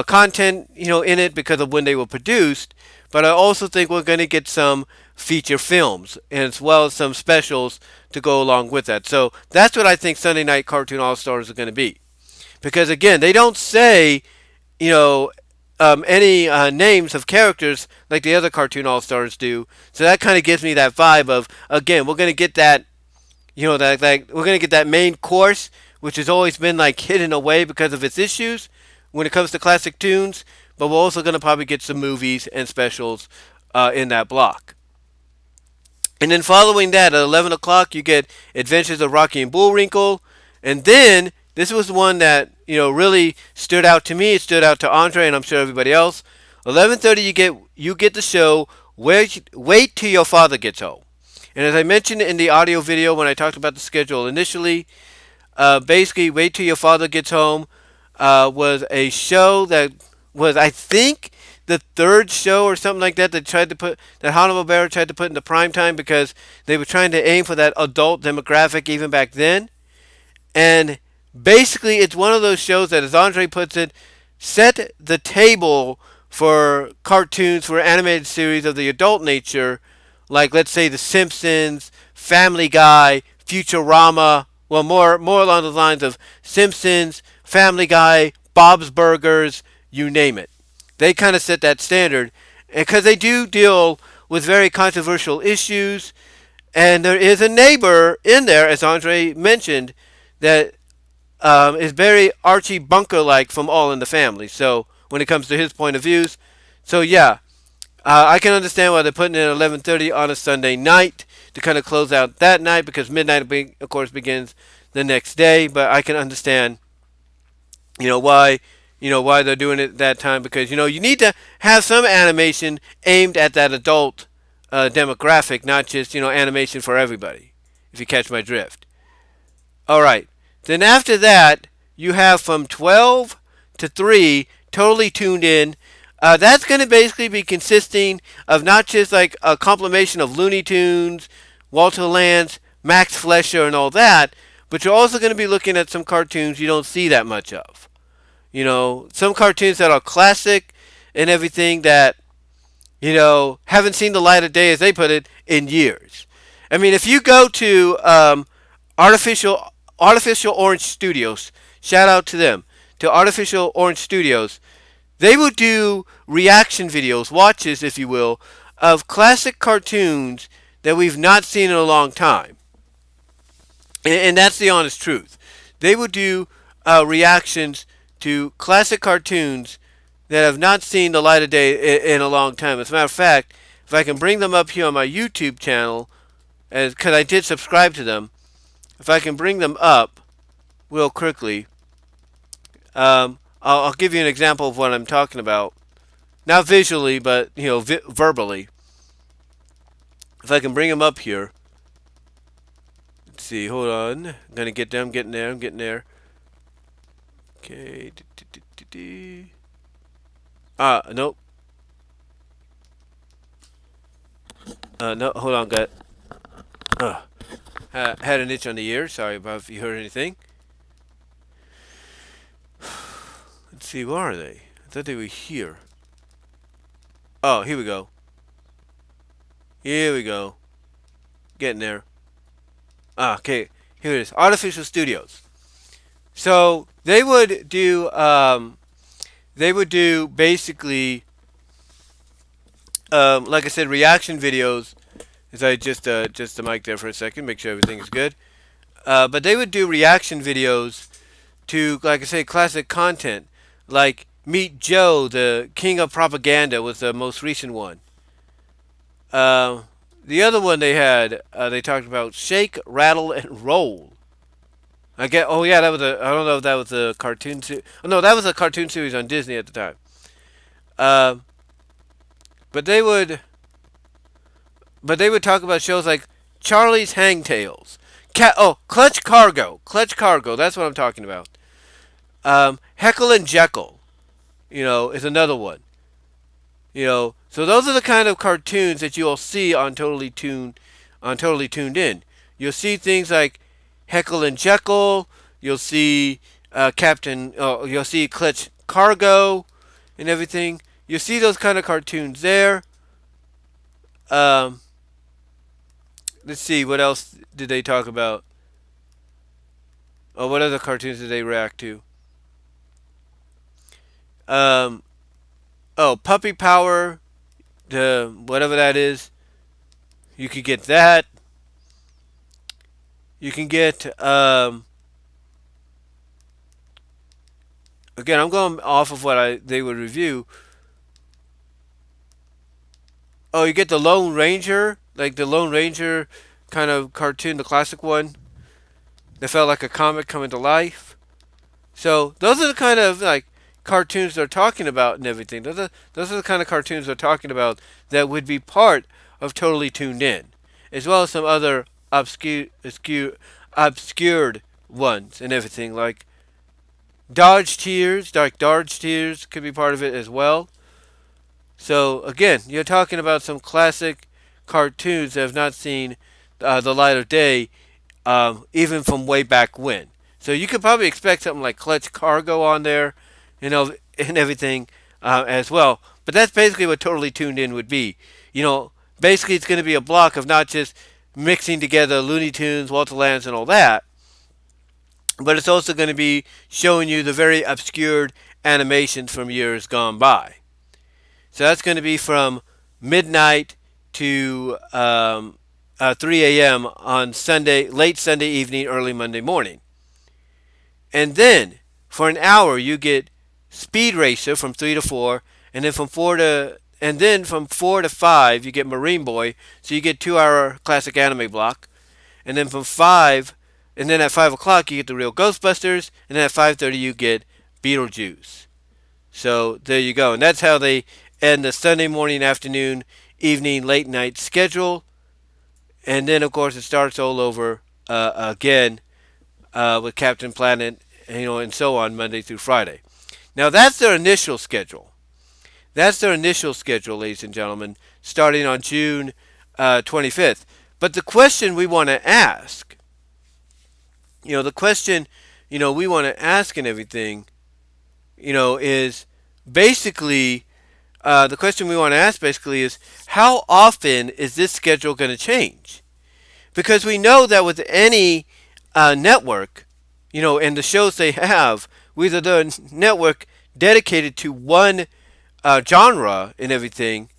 content, in it because of when they were produced. But I also think we're going to get some feature films as well as some specials to go along with that. So that's what I think Sunday Night Cartoon All Stars are going to be. Because again, they don't say, any names of characters like the other Cartoon All Stars do. So that kind of gives me that vibe of, again, we're going to get that, we're going to get that main course, which has always been like hidden away because of its issues when it comes to classic tunes. But we're also going to probably get some movies and specials in that block. And then following that, at 11 o'clock, you get Adventures of Rocky and Bullwinkle. And then, this was the one that, really stood out to me. It stood out to Andre, and I'm sure everybody else. 11:30, you get the show, Wait Till Your Father Gets Home. And as I mentioned in the audio video when I talked about the schedule initially, basically, Wait Till Your Father Gets Home was a show that was, I think, the third show or something like that that Hanna-Barbera tried to put into prime time because they were trying to aim for that adult demographic even back then. And Basically, it's one of those shows that, as Andre puts it, set the table for cartoons, for animated series of the adult nature, like let's say The Simpsons, Family Guy, Futurama. Well, more along the lines of Simpsons, Family Guy, Bob's Burgers, you name it. They kind of set that standard because they do deal with very controversial issues. And there is a neighbor in there, as Andre mentioned, that is very Archie Bunker like from All in the Family. So when it comes to his point of views, so yeah, I can understand why they're putting it at 11:30 on a Sunday night to kind of close out that night because midnight, of course, begins the next day. But I can understand, why, why they're doing it that time because you need to have some animation aimed at that adult demographic, not just animation for everybody. If you catch my drift. All right. Then after that, you have from 12 to 3 totally tuned in. That's going to basically be consisting of not just like a compilation of Looney Tunes, Walter Lantz, Max Fleischer, and all that, but you're also going to be looking at some cartoons you don't see that much of. Some cartoons that are classic and everything that, haven't seen the light of day, as they put it, in years. I mean, if you go to Artificial Artificial Orange Studios, shout out to them, to Artificial Orange Studios, they would do reaction videos, watches, if you will, of classic cartoons that we've not seen in a long time. And that's the honest truth. They would do reactions to classic cartoons that have not seen the light of day in a long time. As a matter of fact, if I can bring them up here on my YouTube channel, because I did subscribe to them, if I can bring them up real quickly, I'll give you an example of what I'm talking about. Not visually, but verbally. If I can bring them up here. Let's see. Hold on. I'm gonna get them. I'm getting there. I'm getting there. Okay. Nope. No. Hold on, guys. Had an itch on the ear. Sorry about if you heard anything. Let's see. Where are they? I thought they were here. Oh, here we go. Here we go. Getting there. Okay. Here it is. Artificial Studios. So they would do basically like I said, reaction videos. As I just the mic there for a second, make sure everything is good. But they would do reaction videos to, like I say, classic content. Like Meet Joe, the King of Propaganda, was the most recent one. The other one they had, they talked about Shake, Rattle, and Roll. I get. Oh yeah, that was a. I don't know if that was a cartoon. Oh, no, that was a cartoon series on Disney at the time. But they would. But they would talk about shows like Charlie's Hangtails, Clutch Cargo. Clutch Cargo. That's what I'm talking about. Heckle and Jekyll, is another one. So those are the kind of cartoons that you'll see on Totally Tuned In. You'll see things like Heckle and Jekyll. You'll see You'll see Clutch Cargo, and everything. You'll see those kind of cartoons there. Let's see, what else did they talk about? Oh, what other cartoons did they react to? Puppy Power, whatever that is. You could get that. You can get, again, I'm going off of what they would review. Oh, you get the Lone Ranger, like the Lone Ranger kind of cartoon, the classic one. That felt like a comic coming to life. So those are the kind of like cartoons they're talking about and everything. Those are the kind of cartoons they're talking about that would be part of Totally Tuned In, as well as some other obscured ones and everything, like Dodge Tears could be part of it as well. So again, you're talking about some classic cartoons that have not seen the light of day, even from way back when. So you could probably expect something like Clutch Cargo on there, and everything as well. But that's basically what Totally Tuned In would be. Basically it's going to be a block of not just mixing together Looney Tunes, Walter Lantz, and all that, but it's also going to be showing you the very obscured animations from years gone by. So that's going to be from midnight to 3 a.m. on Sunday, late Sunday evening, early Monday morning. And then for an hour you get Speed Racer from 3 to 4, and then from 4 to 5 you get Marine Boy, so you get 2 hour classic anime block. And then from 5, and then at 5 o'clock you get the real Ghostbusters, and then at 5:30 you get Beetlejuice. So there you go, and that's how they end the Sunday morning, afternoon, evening, late night schedule. And then of course it starts all over again with Captain Planet, and so on Monday through Friday. Now that's their initial schedule. That's their initial schedule, ladies and gentlemen, starting on June 25th. But the question we want to ask, the question, we want to ask and everything, is basically, the question we want to ask basically is, how often is this schedule going to change? Because we know that with any network, and the shows they have, whether they're a network dedicated to one genre and everything,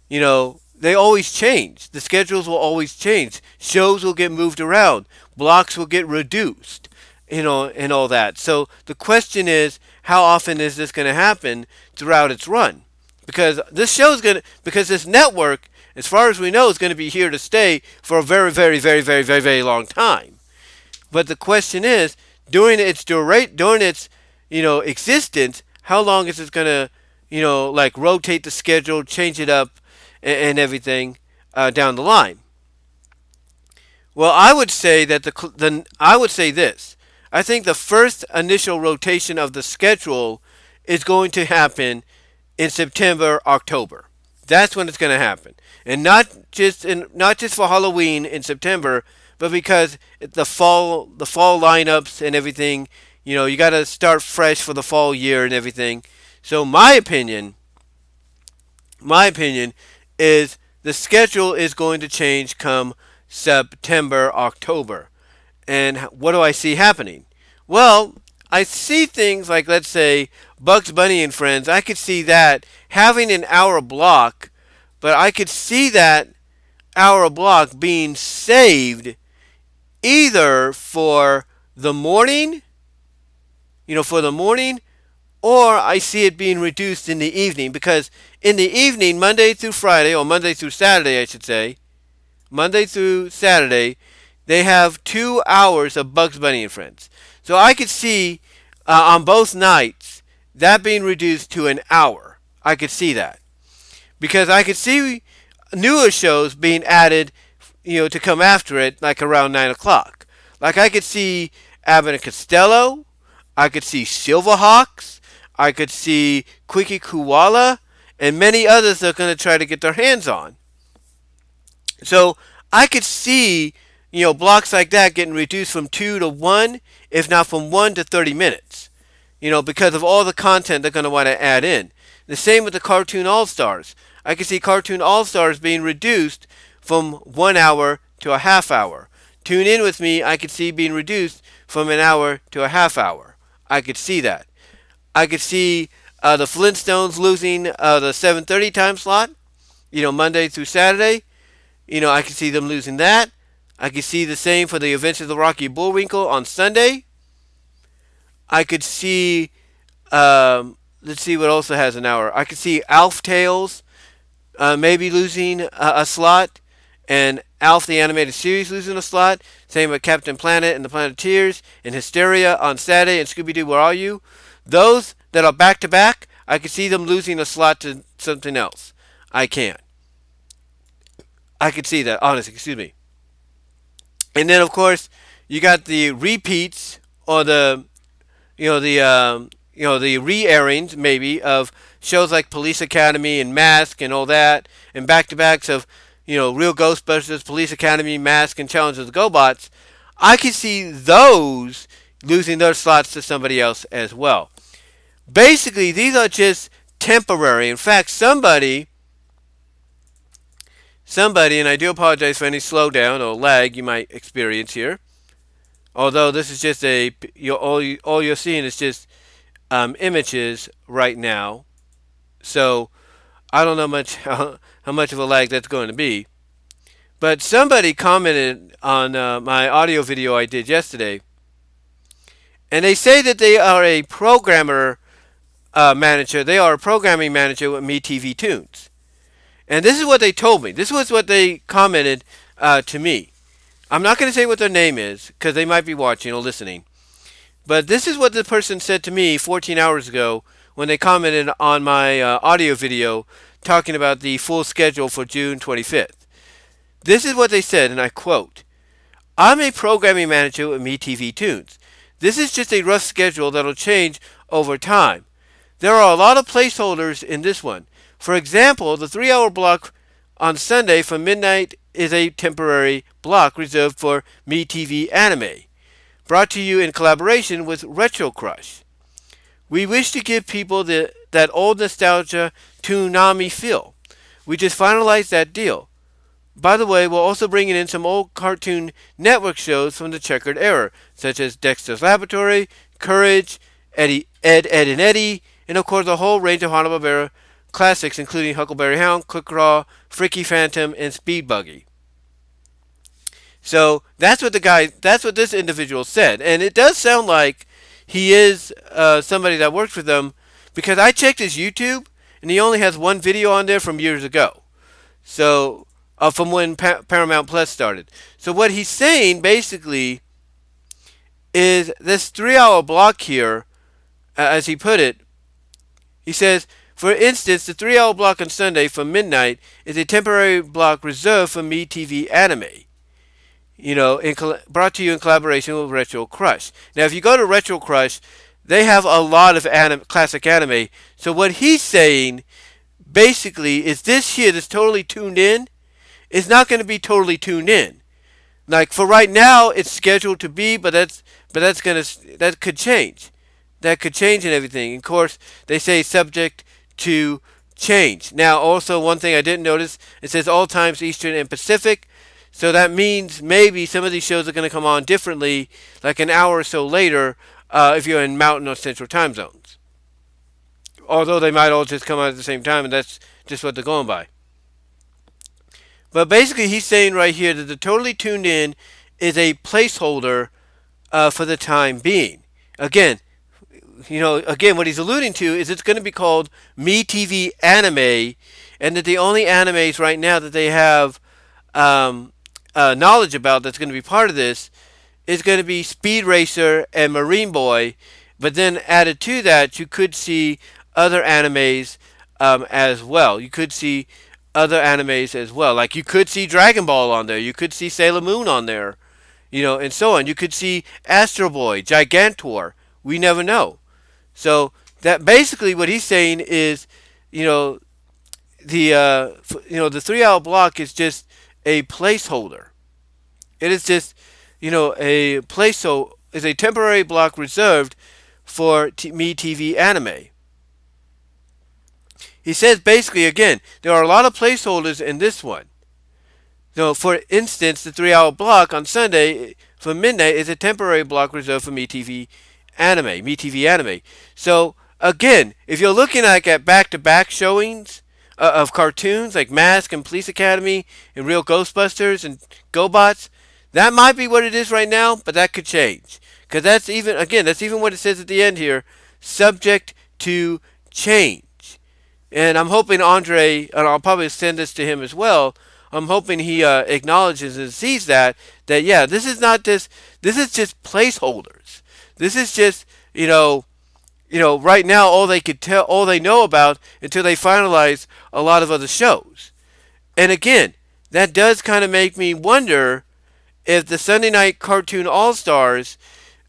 they always change. The schedules will always change. Shows will get moved around. Blocks will get reduced, and all that. So the question is, how often is this going to happen throughout its run? Because because this network, as far as we know, is going to be here to stay for a very, very, very, very, very, very long time. But the question is, during its existence, how long is it going to, like rotate the schedule, change it up, and everything down the line? Well, I would say that I would say this. I think the first initial rotation of the schedule is going to happen in September, October. That's when it's going to happen, and not just for Halloween in September, but because the fall lineups and everything. You got to start fresh for the fall year and everything. So my opinion is the schedule is going to change come September, October. And what do I see happening? Well, I see things like, let's say, Bugs Bunny and Friends. I could see that having an hour block, but I could see that hour block being saved either for the morning, or I see it being reduced in the evening, because in the evening, Monday through Friday, or Monday through Saturday, I should say, Monday through Saturday, they have 2 hours of Bugs Bunny and Friends. So I could see on both nights that being reduced to an hour. I could see that. Because I could see newer shows being added, to come after it, like around 9 o'clock. Like I could see Abbott and Costello. I could see Silverhawks. I could see Quickie Koala. And many others they're going to try to get their hands on. So I could see, blocks like that getting reduced from 2 to 1, if not from 1 to 30 minutes, because of all the content they're going to want to add in. The same with the Cartoon All-Stars. I could see Cartoon All-Stars being reduced from 1 hour to a half hour. Tune In With Me, I could see being reduced from an hour to a half hour. I could see that. I could see the Flintstones losing the 7:30 time slot, Monday through Saturday. I could see them losing that. I could see the same for the Adventures of the Rocky Bullwinkle on Sunday. I could see, let's see what also has an hour. I could see Alf Tales maybe losing a slot, and Alf the Animated Series losing a slot. Same with Captain Planet and the Planeteers, and Hysteria on Saturday, and Scooby-Doo, Where Are You? Those that are back-to-back, I could see them losing a slot to something else. I can. I could see that, honestly, excuse me. And then, of course, you got the repeats, or the re-airings, maybe, of shows like Police Academy and Mask and all that, and back-to-backs of, Real Ghostbusters, Police Academy, Mask, and Challenge of the GoBots. I could see those losing their slots to somebody else as well. Basically, these are just temporary. In fact, somebody, and I do apologize for any slowdown or lag you might experience here. Although this is just all you're seeing is just images right now. So I don't know much how much of a lag that's going to be. But somebody commented on my audio video I did yesterday, and they say that they are a programmer manager. They are a programming manager with MeTv Toons. And this is what they told me. This was what they commented to me. I'm not going to say what their name is because they might be watching or listening. But this is what the person said to me 14 hours ago when they commented on my audio video talking about the full schedule for June 25th. This is what they said, and I quote, "I'm a programming manager with MeTv Toons. This is just a rough schedule that'll change over time. There are a lot of placeholders in this one. For example, the 3-hour block on Sunday from midnight is a temporary block reserved for MeTV Anime, brought to you in collaboration with Retro Crush. We wish to give people that old nostalgia Toonami feel. We just finalized that deal. By the way, we're also bringing in some old Cartoon Network shows from the checkered era, such as Dexter's Laboratory, Courage, Ed, Ed, and Eddie, and of course a whole range of Hanna-Barbera classics, including Huckleberry Hound, Quick Raw, Freaky Phantom, and Speed Buggy." So that's what this individual said, and it does sound like he is somebody that works for them, because I checked his YouTube, and he only has one video on there from years ago. So from when Paramount Plus started. So what he's saying basically is this 3-hour block here, as he put it, he says, for instance, the 3-hour block on Sunday from midnight is a temporary block reserved for MeTV Anime. Brought to you in collaboration with Retro Crush. Now, if you go to Retro Crush, they have a lot of classic anime. So what he's saying, basically, is this totally tuned in, is not going to be totally tuned in. Like for right now, it's scheduled to be, but that could change. That could change and everything. Of course, they say subject to change. Now, also one thing I didn't notice, it says all times Eastern and Pacific. So that means maybe some of these shows are going to come on differently, like an hour or so later, if you're in Mountain or Central time zones. Although they might all just come out at the same time, and that's just what they're going by. But basically, he's saying right here that the totally tuned in is a placeholder for the time being. Again, what he's alluding to is it's going to be called MeTV Anime, and that the only animes right now that they have knowledge about that's going to be part of this is going to be Speed Racer and Marine Boy. But then added to that, you could see other animes as well. You could see other animes as well. Like you could see Dragon Ball on there. You could see Sailor Moon on there, and so on. You could see Astro Boy, Gigantor. We never know. So that basically what he's saying is, the 3-hour block is just a placeholder. It is just, is a temporary block reserved for MeTV Anime. He says basically, again, there are a lot of placeholders in this one. So, for instance, the 3-hour block on Sunday from midnight is a temporary block reserved for MeTV Anime. So, again, if you're looking at back-to-back showings of cartoons like Mask and Police Academy and Real Ghostbusters and GoBots, that might be what it is right now, but that could change. Because that's even what it says at the end here, subject to change. And I'm hoping Andre, and I'll probably send this to him as well, I'm hoping he acknowledges and sees that yeah, this is just placeholders. This is just, right now all they know about until they finalize a lot of other shows. And again, that does kind of make me wonder if the Sunday Night Cartoon All-Stars,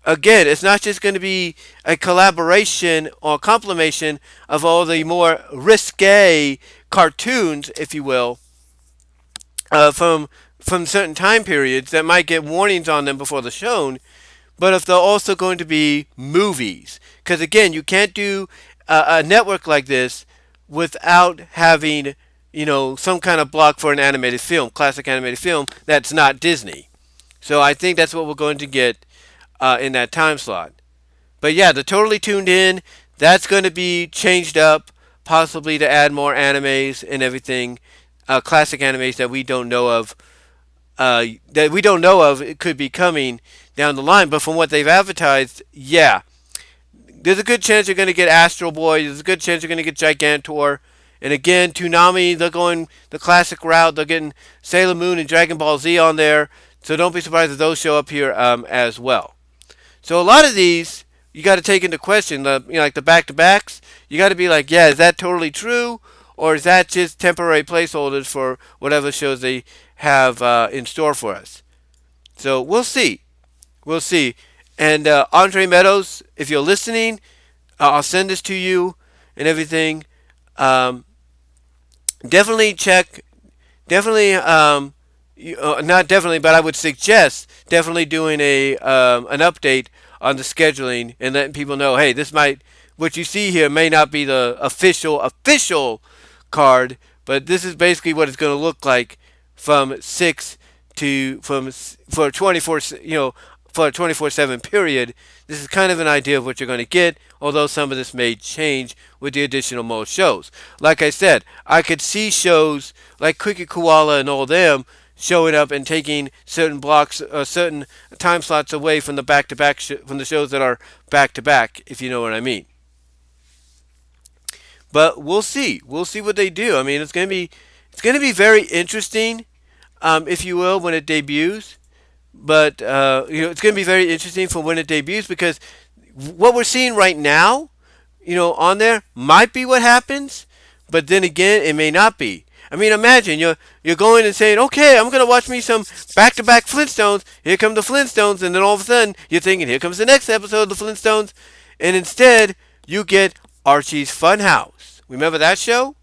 again, it's not just going to be a collaboration or compilation of all the more risque cartoons, if you will, from certain time periods that might get warnings on them before the show. but if they're also going to be movies. Because again, you can't do a network like this without having, some kind of block for an animated film, classic animated film that's not Disney. So I think that's what we're going to get in that time slot. But yeah, the Totally Tuned In, that's going to be changed up, possibly to add more animes and everything, classic animes that we don't know of. It could be coming down the line. But from what they've advertised, yeah, there's a good chance you're going to get Astro Boy. There's a good chance you're going to get Gigantor. And again, Toonami, they're going the classic route. They're getting Sailor Moon and Dragon Ball Z on there. So don't be surprised if those show up here as well. So a lot of these, you got to take into question, like the back-to-backs. You got to be like, yeah, is that totally true? Or is that just temporary placeholders for whatever shows they have in store for us? So we'll see. We'll see. And Andre Meadows, if you're listening, I'll send this to you and everything. Um, definitely check. Definitely, not definitely, but I would suggest definitely doing an update on the scheduling and letting people know, hey, what you see here may not be the official card, but this is basically what it's going to look like from six to from for 24, for a 24/7 period. This is kind of an idea of what you're going to get, although some of this may change with the additional mode shows. Like I said, I could see shows like Cricket Koala and all them showing up and taking certain blocks, certain time slots away from the back-to-back from the shows that are back-to-back, if you know what I mean. But we'll see. We'll see what they do. I mean, it's going to be very interesting, if you will, when it debuts. But it's going to be very interesting for when it debuts because what we're seeing right now, on there might be what happens, but then again, it may not be. I mean, imagine you're going and saying, okay, I'm going to watch me some back-to-back Flintstones. Here come the Flintstones, and then all of a sudden you're thinking, here comes the next episode of the Flintstones, and instead you get Archie's Funhouse. Remember that show?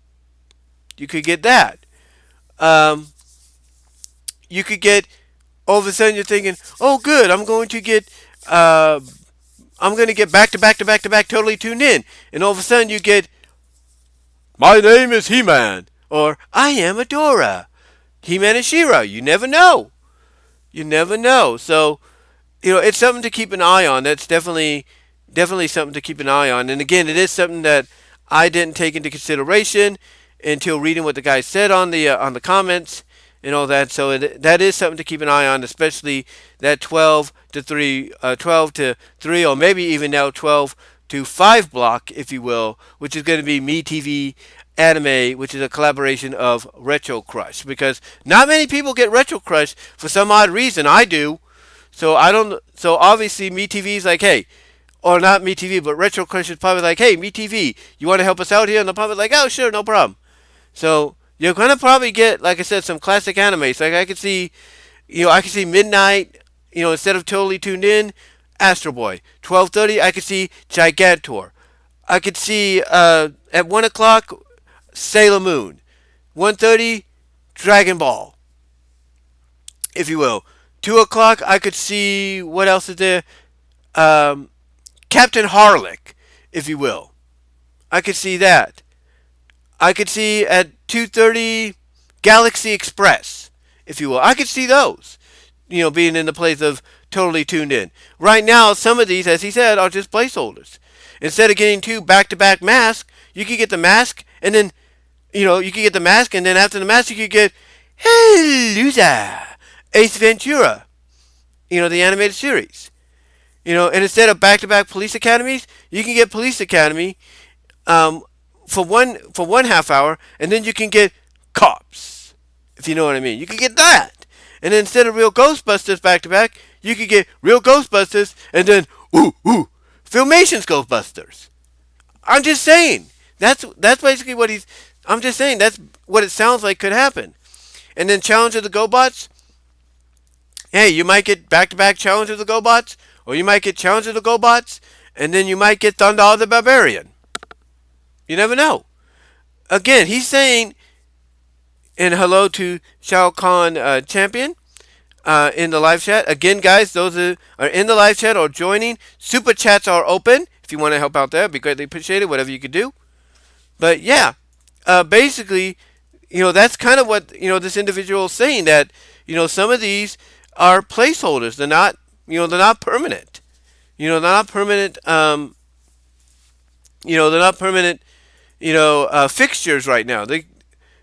You could get that. You could get all of a sudden you're thinking, oh, good, I'm going to get back to back to back to back totally tuned in. And all of a sudden you get, my name is He-Man, or I am Adora. He-Man and She-Ra. You never know. You never know. So, it's something to keep an eye on. That's definitely something to keep an eye on. And again, it is something that I didn't take into consideration until reading what the guy said on the comments and all that. So that is something to keep an eye on, especially that 12 to 3, 12 to 3, or maybe even now 12 to 5 block, if you will, which is going to be MeTv Anime, which is a collaboration of Retro Crush. Because not many people get Retro Crush for some odd reason. I do. So I don't. So obviously MeTV is like, hey, or not MeTV, but Retro Crush is probably like, hey, MeTV, you want to help us out here? And they're probably like, oh, sure, no problem. So you're gonna probably get, like I said, some classic animes. Like I could see, Midnight. Instead of Totally Tuned In, Astro Boy. 12:30, I could see Gigantor. I could see at 1 o'clock, Sailor Moon. 1:30, Dragon Ball, if you will. 2 o'clock, I could see, what else is there? Captain Harlock, if you will. I could see that. I could see at 2:30 Galaxy Express, if you will. I could see those, being in the place of Totally Tuned In. Right now, some of these, as he said, are just placeholders. Instead of getting 2 back-to-back masks, you could get the mask, and then, and then after the mask, you could get, hey, loser, Ace Ventura, the animated series. And instead of back-to-back police academies, you can get Police Academy, for one half hour, and then you can get Cops, if you know what I mean. You can get that, and then instead of Real Ghostbusters back to back, you can get Real Ghostbusters, and then Filmation's Ghostbusters. I'm just saying that's basically what he's. I'm just saying that's what it sounds like could happen, and then Challenge of the GoBots. Hey, you might get back to back Challenge of the GoBots, or you might get Challenge of the GoBots, and then you might get Thunder the Barbarian. You never know. Again, he's saying, and hello to Shao Kahn Champion. in the live chat. Again, guys, those are in the live chat or joining, super chats are open. If you want to help out there, it'd be greatly appreciated. Whatever you could do. But yeah, basically, that's kind of what this individual is saying, that some of these are placeholders. They're not permanent. They're not permanent. They're not permanent. Fixtures right now.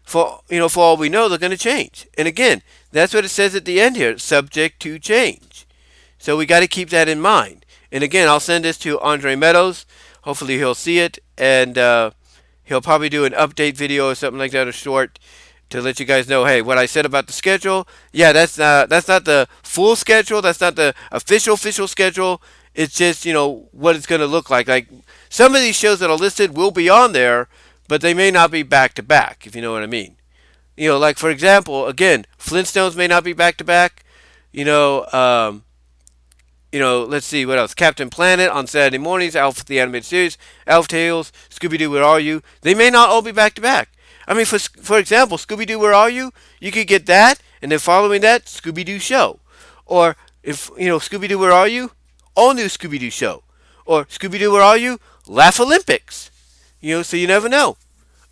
For all we know, they're going to change. And again, that's what it says at the end here, subject to change. So we got to keep that in mind. And again, I'll send this to Andre Meadows. Hopefully he'll see it, and he'll probably do an update video or something like that, or short, to let you guys know, hey, what I said about the schedule. Yeah, that's not the full schedule. That's not the official schedule. It's just what it's going to look like. Like some of these shows that are listed will be on there, but they may not be back to back, if you know what I mean. Like for example, again, Flintstones may not be back to back. Let's see what else. Captain Planet on Saturday mornings, Alf the Animated Series, Elf Tales, Scooby Doo, Where Are You? They may not all be back to back. I mean, for example, Scooby Doo, Where Are You? You could get that, and then following that, Scooby Doo Show, or if Scooby Doo, Where Are You? All new Scooby Doo Show, or Scooby Doo, Where Are You? Laugh Olympics. So you never know.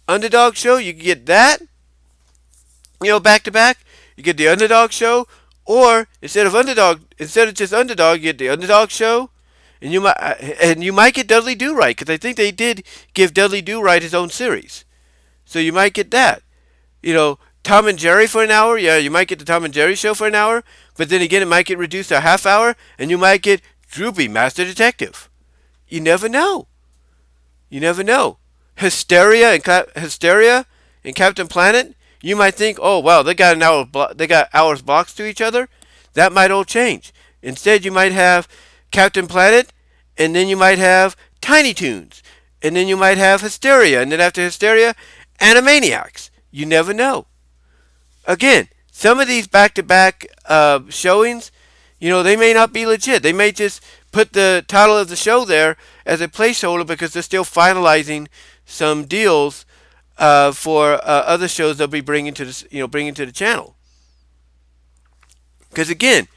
Underdog Show, you can get that, back to back. You get the Underdog Show, or instead of just Underdog, you get the Underdog Show, and you might get Dudley Do Right, because I think they did give Dudley Do Right his own series, so you might get that. Tom and Jerry for an hour. Yeah, you might get the Tom and Jerry show for an hour, but then again, it might get reduced to a half hour, and you might get Droopy Master Detective. You never know. You never know. Hysteria and Captain Planet. You might think, oh wow, they got they got hours blocks to each other. That might all change. Instead, you might have Captain Planet, and then you might have Tiny Toons, and then you might have Hysteria, and then after Hysteria, Animaniacs. You never know. Again, some of these back-to-back showings, they may not be legit. They may just put the title of the show there as a placeholder because they're still finalizing some deals for other shows they'll be bringing to the channel. Because again,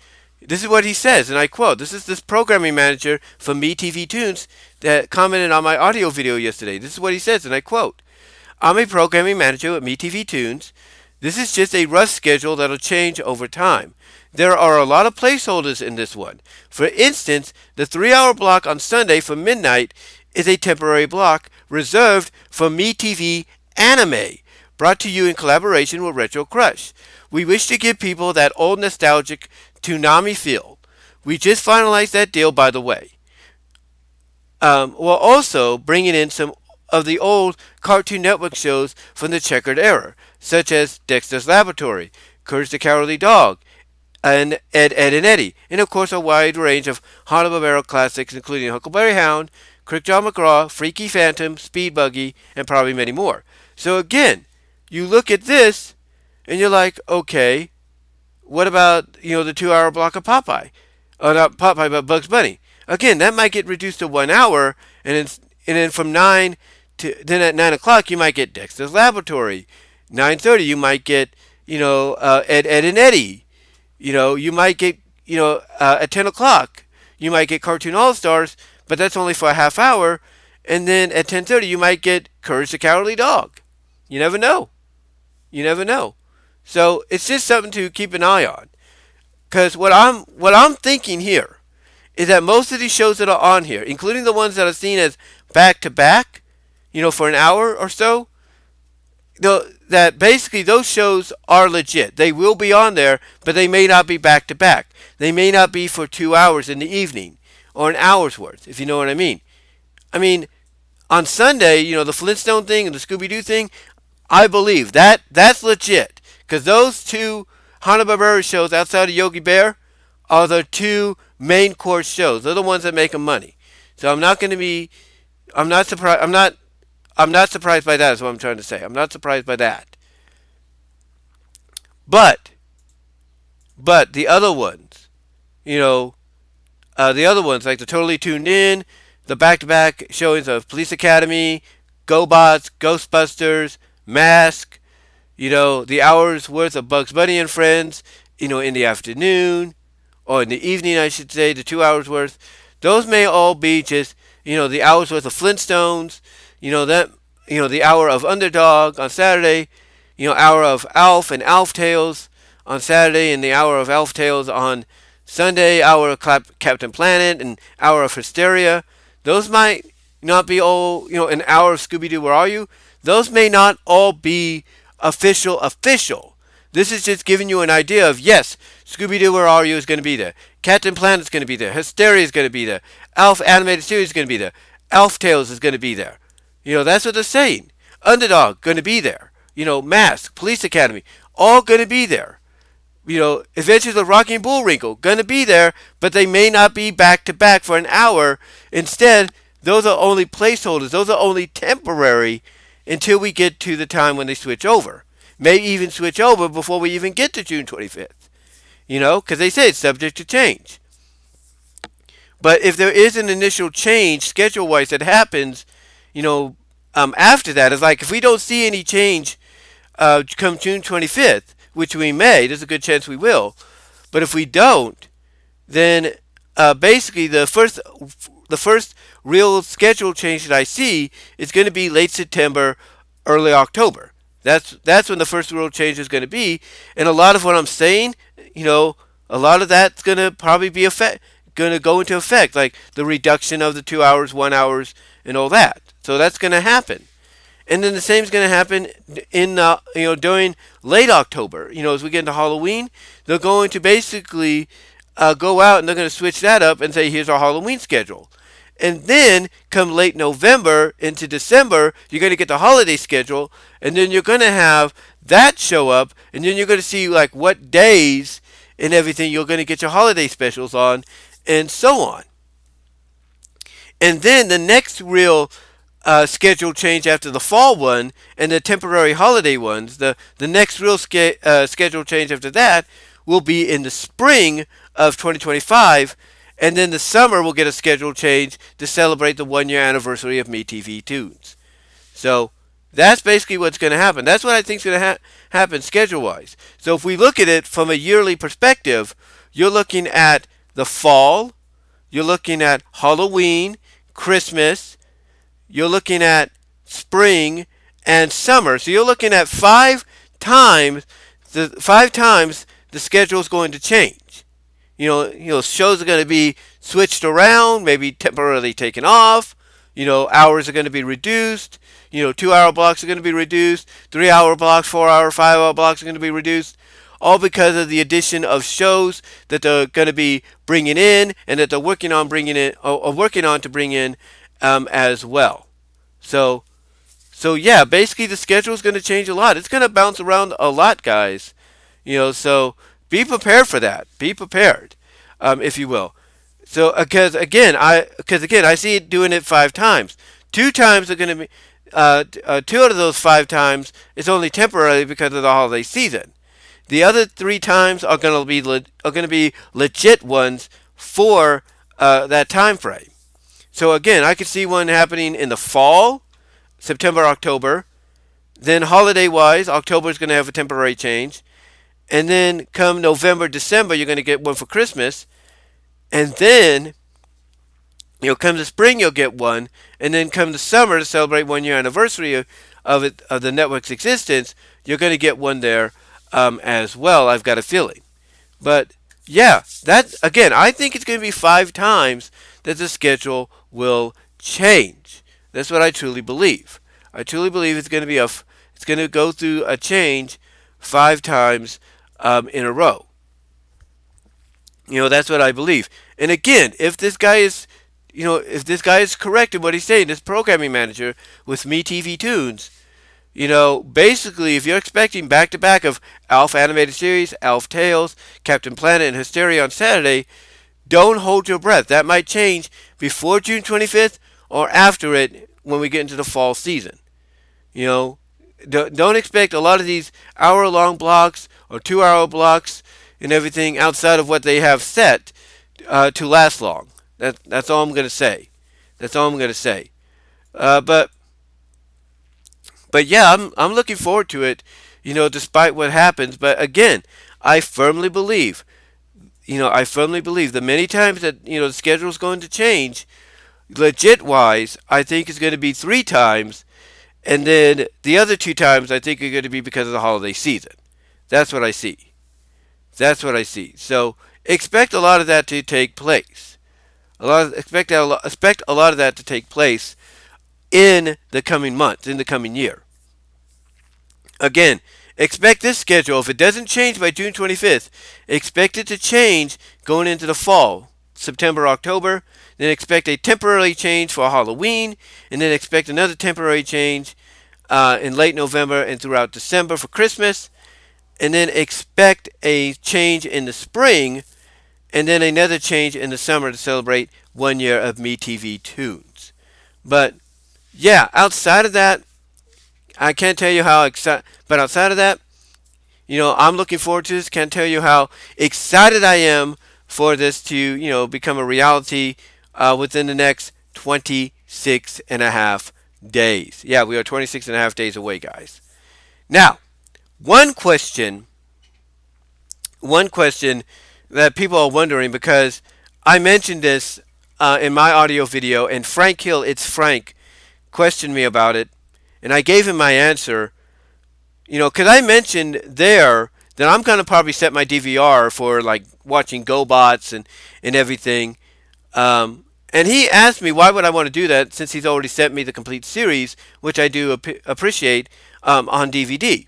this is what he says, and I quote: "This is this programming manager from MeTv Toons that commented on my audio video yesterday. This is what he says, and I quote: I'm a programming manager at MeTv Toons. This is just a rough schedule that'll change over time. There are a lot of placeholders in this one. For instance, the 3-hour block on Sunday from midnight is a temporary block reserved for MeTV Anime, brought to you in collaboration with Retro Crush. We wish to give people that old nostalgic Toonami feel. We just finalized that deal, by the way. We're also bringing in some of the old Cartoon Network shows from the checkered era, such as Dexter's Laboratory, Courage the Cowardly Dog, and Ed, and Eddie, and of course a wide range of Hanna-Barbera classics including Huckleberry Hound, Crickjaw McGraw, Freaky Phantom, Speed Buggy, and probably many more. So again, you look at this, and you're like, okay, what about, the 2-hour block of Popeye? Not Popeye, but Bugs Bunny. Again, that might get reduced to 1 hour, and then from 9 to, then at 9 o'clock, you might get Dexter's Laboratory. 9:30, you might get, Ed, and Eddie. You might get, at 10 o'clock, you might get Cartoon All-Stars, but that's only for a half hour. And then at 10:30, you might get Courage the Cowardly Dog. You never know. You never know. So it's just something to keep an eye on. Because what I'm thinking here is that most of these shows that are on here, including the ones that are seen as back-to-back, for an hour or so, that basically those shows are legit. They will be on there, but they may not be back-to-back. They may not be for 2 hours in the evening or an hour's worth, if you know what I mean. I mean, on Sunday, the Flintstone thing and the Scooby-Doo thing, I believe that's legit. Because those two Hanna-Barbera shows outside of Yogi Bear are the two main course shows. They're the ones that make them money. So I'm not surprised. I'm not surprised by that, is what I'm trying to say. I'm not surprised by that. But the other ones, the other ones, like the Totally Tuned In, the back-to-back showings of Police Academy, GoBots, Ghostbusters, Mask, the hour's worth of Bugs Bunny and Friends, in the afternoon or in the evening, I should say, the 2 hours worth. Those may all be just the hours worth of Flintstones. That the hour of Underdog on Saturday. Hour of Alf and Alf Tales on Saturday, and the hour of Alf Tales on Sunday. Hour of Captain Planet and hour of Hysteria. Those might not be all an hour of Scooby Doo. Where are you? Those may not all be official. This is just giving you an idea of, yes, Scooby Doo Where Are You is going to be there. Captain Planet's going to be there. Hysteria is going to be there. Alf Animated Series is going to be there. Alf Tales is going to be there. That's what they're saying. Underdog going to be there. Mask, Police Academy, all going to be there. Adventures of Rocky and Bullwinkle going to be there, but they may not be back to back for an hour. Instead, those are only placeholders. Those are only temporary until we get to the time when they switch over. May even switch over before we even get to June 25th. Because they say it's subject to change. But if there is an initial change schedule-wise that happens, after that, it's like if we don't see any change come June 25th, which we may, there's a good chance we will. But if we don't, then basically the first real schedule change that I see is going to be late September, early October. That's when the first real change is going to be, and a lot of what I'm saying, a lot of that's going to probably be going to go into effect, like the reduction of the 2 hours, 1 hours, and all that. So that's going to happen. And then the same is going to happen in during late October. As we get into Halloween, they're going to basically go out and they're going to switch that up and say, here's our Halloween schedule. And then come late November into December, you're going to get the holiday schedule, and then you're going to have that show up, and then you're going to see like what days and everything you're going to get your holiday specials on, and so on. And then the next real schedule change after the fall one and the temporary holiday ones, the next real schedule change after that will be in the spring of 2025, and then the summer will get a schedule change to celebrate the 1 year anniversary of MeTv Toons. So that's basically what's going to happen. That's what I think is going to happen schedule-wise. So if we look at it from a yearly perspective, you're looking at the fall, you're looking at Halloween, Christmas, you're looking at spring and summer. So you're looking at five times the schedule is going to change. Shows are going to be switched around, maybe temporarily taken off. Hours are going to be reduced. 2 hour blocks are going to be reduced. 3 hour blocks, 4 hour, 5 hour blocks are going to be reduced. All because of the addition of shows that they're going to be bringing in and that they're working on to bring in as well. So yeah, basically the schedule is going to change a lot. It's going to bounce around a lot, guys. So be prepared for that. Be prepared, if you will. So because again, I see it doing it 5 times. 2 times are going to be 2 out of those 5 times is only temporarily because of the holiday season. The other 3 times are going to be legit ones for that time frame. So again, I could see one happening in the fall, September, October. Then holiday-wise, October is going to have a temporary change. And then come November, December, you're going to get one for Christmas. And then, come the spring, you'll get one. And then come the summer to celebrate 1 year anniversary of the network's existence, you're going to get one there as well, I've got a feeling. But yeah, that again, I think it's going to be 5 times that the schedule will change. That's what I truly believe. I truly believe it's going to go through a change 5 times in a row. That's what I believe. And again, if this guy is correct in what he's saying, this programming manager with MeTv Toons, basically, if you're expecting back-to-back of Alf Animated Series, Alf Tales, Captain Planet, and Hysteria on Saturday, don't hold your breath. That might change before June 25th or after it when we get into the fall season. Don't expect a lot of these hour-long blocks or 2 hour blocks and everything outside of what they have set to last long. That's all I'm going to say. That's all I'm going to say. But yeah, I'm looking forward to it, despite what happens. But again, I firmly believe, I firmly believe the many times that, the schedule is going to change, legit wise, I think it's going to be 3 times. And then the other 2 times I think are going to be because of the holiday season. That's what I see. That's what I see. So expect a lot of that to take place. Expect a lot of that to take place in the coming month, in the coming year. Again, expect this schedule. If it doesn't change by June 25th, expect it to change going into the fall, September, October. Then expect a temporary change for Halloween, and then expect another temporary change in late November and throughout December for Christmas, and then expect a change in the spring, and then another change in the summer to celebrate 1 year of MeTv Toons. But yeah, outside of that, I can't tell you how excited. But outside of that, I'm looking forward to this. Can't tell you how excited I am for this to, become a reality within the next 26 and a half days. Yeah, we are 26 and a half days away, guys. Now, one question, one question that people are wondering, because I mentioned this in my audio video, and Frank Hill, it's Frank, questioned me about it, and I gave him my answer. Because I mentioned there that I'm going to probably set my DVR for like watching GoBots and everything. And he asked me why would I want to do that since he's already sent me the complete series, which I do appreciate, on DVD.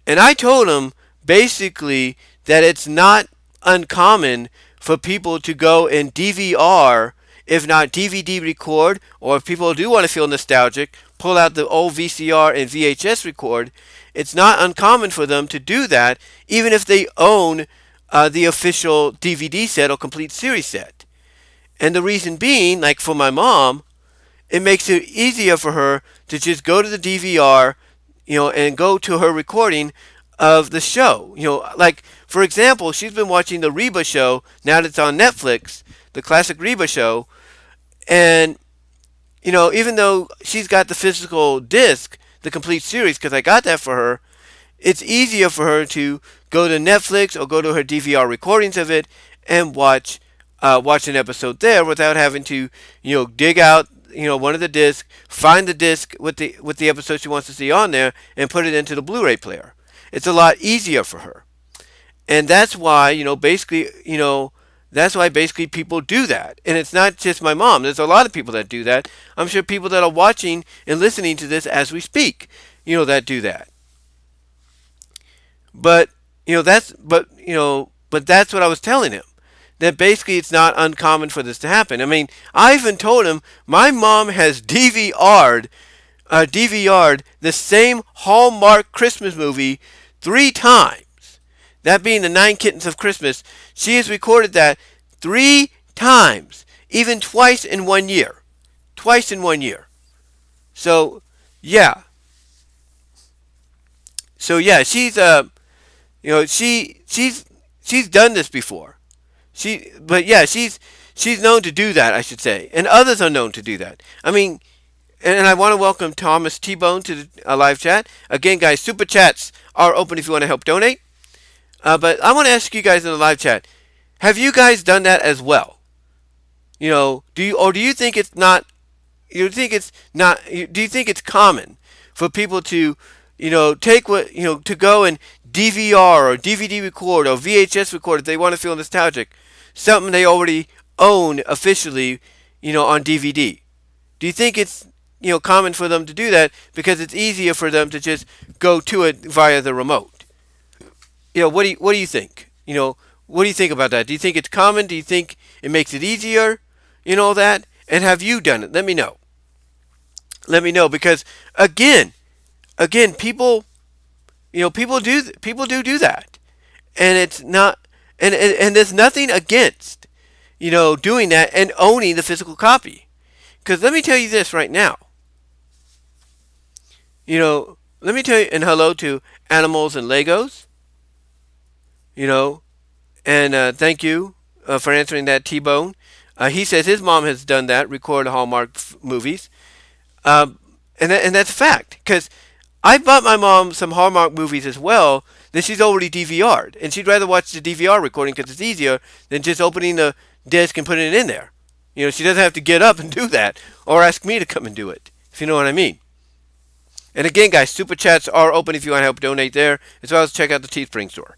And I told him basically that it's not uncommon for people to go and DVR, if not DVD record, or if people do want to feel nostalgic, pull out the old VCR and VHS record. It's not uncommon for them to do that, even if they own the official DVD set or complete series set. And the reason being, like for my mom, it makes it easier for her to just go to the DVR, and go to her recording of the show. Like for example, she's been watching the Reba show now that it's on Netflix, the classic Reba show, and even though she's got the physical disc, the complete series, because I got that for her, it's easier for her to go to Netflix or go to her DVR recordings of it and watch an episode there without having to dig out one of the discs, find the disc with the episode she wants to see on there, and put it into the Blu-ray player. It's a lot easier for her, and that's why basically people do that. And it's not just my mom. There's a lot of people that do that. I'm sure people that are watching and listening to this as we speak, that do that. But that's what I was telling him. That basically it's not uncommon for this to happen. I mean, I even told him my mom has DVR'd the same Hallmark Christmas movie 3 times. That being the 9 Kittens of Christmas. She has recorded that 3 times, even twice in 1 year. Twice in 1 year. So, yeah. So yeah, she's she's done this before. She's known to do that, I should say, and others are known to do that. I mean, and I want to welcome Thomas T-Bone to the live chat. Again, guys, super chats are open if you want to help donate. But I want to ask you guys in the live chat: have you guys done that as well? Do you think it's not? Do you think it's common for people to, take to go and DVR or DVD record or VHS record if they want to feel nostalgic, something they already own officially, on DVD? Do you think it's common for them to do that because it's easier for them to just go to it via the remote? What do you think? What do you think about that? Do you think it's common? Do you think it makes it easier? That? And have you done it? Let me know. Let me know, because again, people do that, and it's not, and there's nothing against doing that and owning the physical copy. Because let me tell you this right now. Let me tell you, and hello to Animals and Legos. And thank you for answering that, T-Bone. He says his mom has done that, record Hallmark movies. And that's a fact, because I bought my mom some Hallmark movies as well, then she's already DVR'd, and she'd rather watch the DVR recording because it's easier than just opening the disc and putting it in there. She doesn't have to get up and do that, or ask me to come and do it, if you know what I mean. And again, guys, super chats are open if you want to help donate there, as well as check out the Teespring store.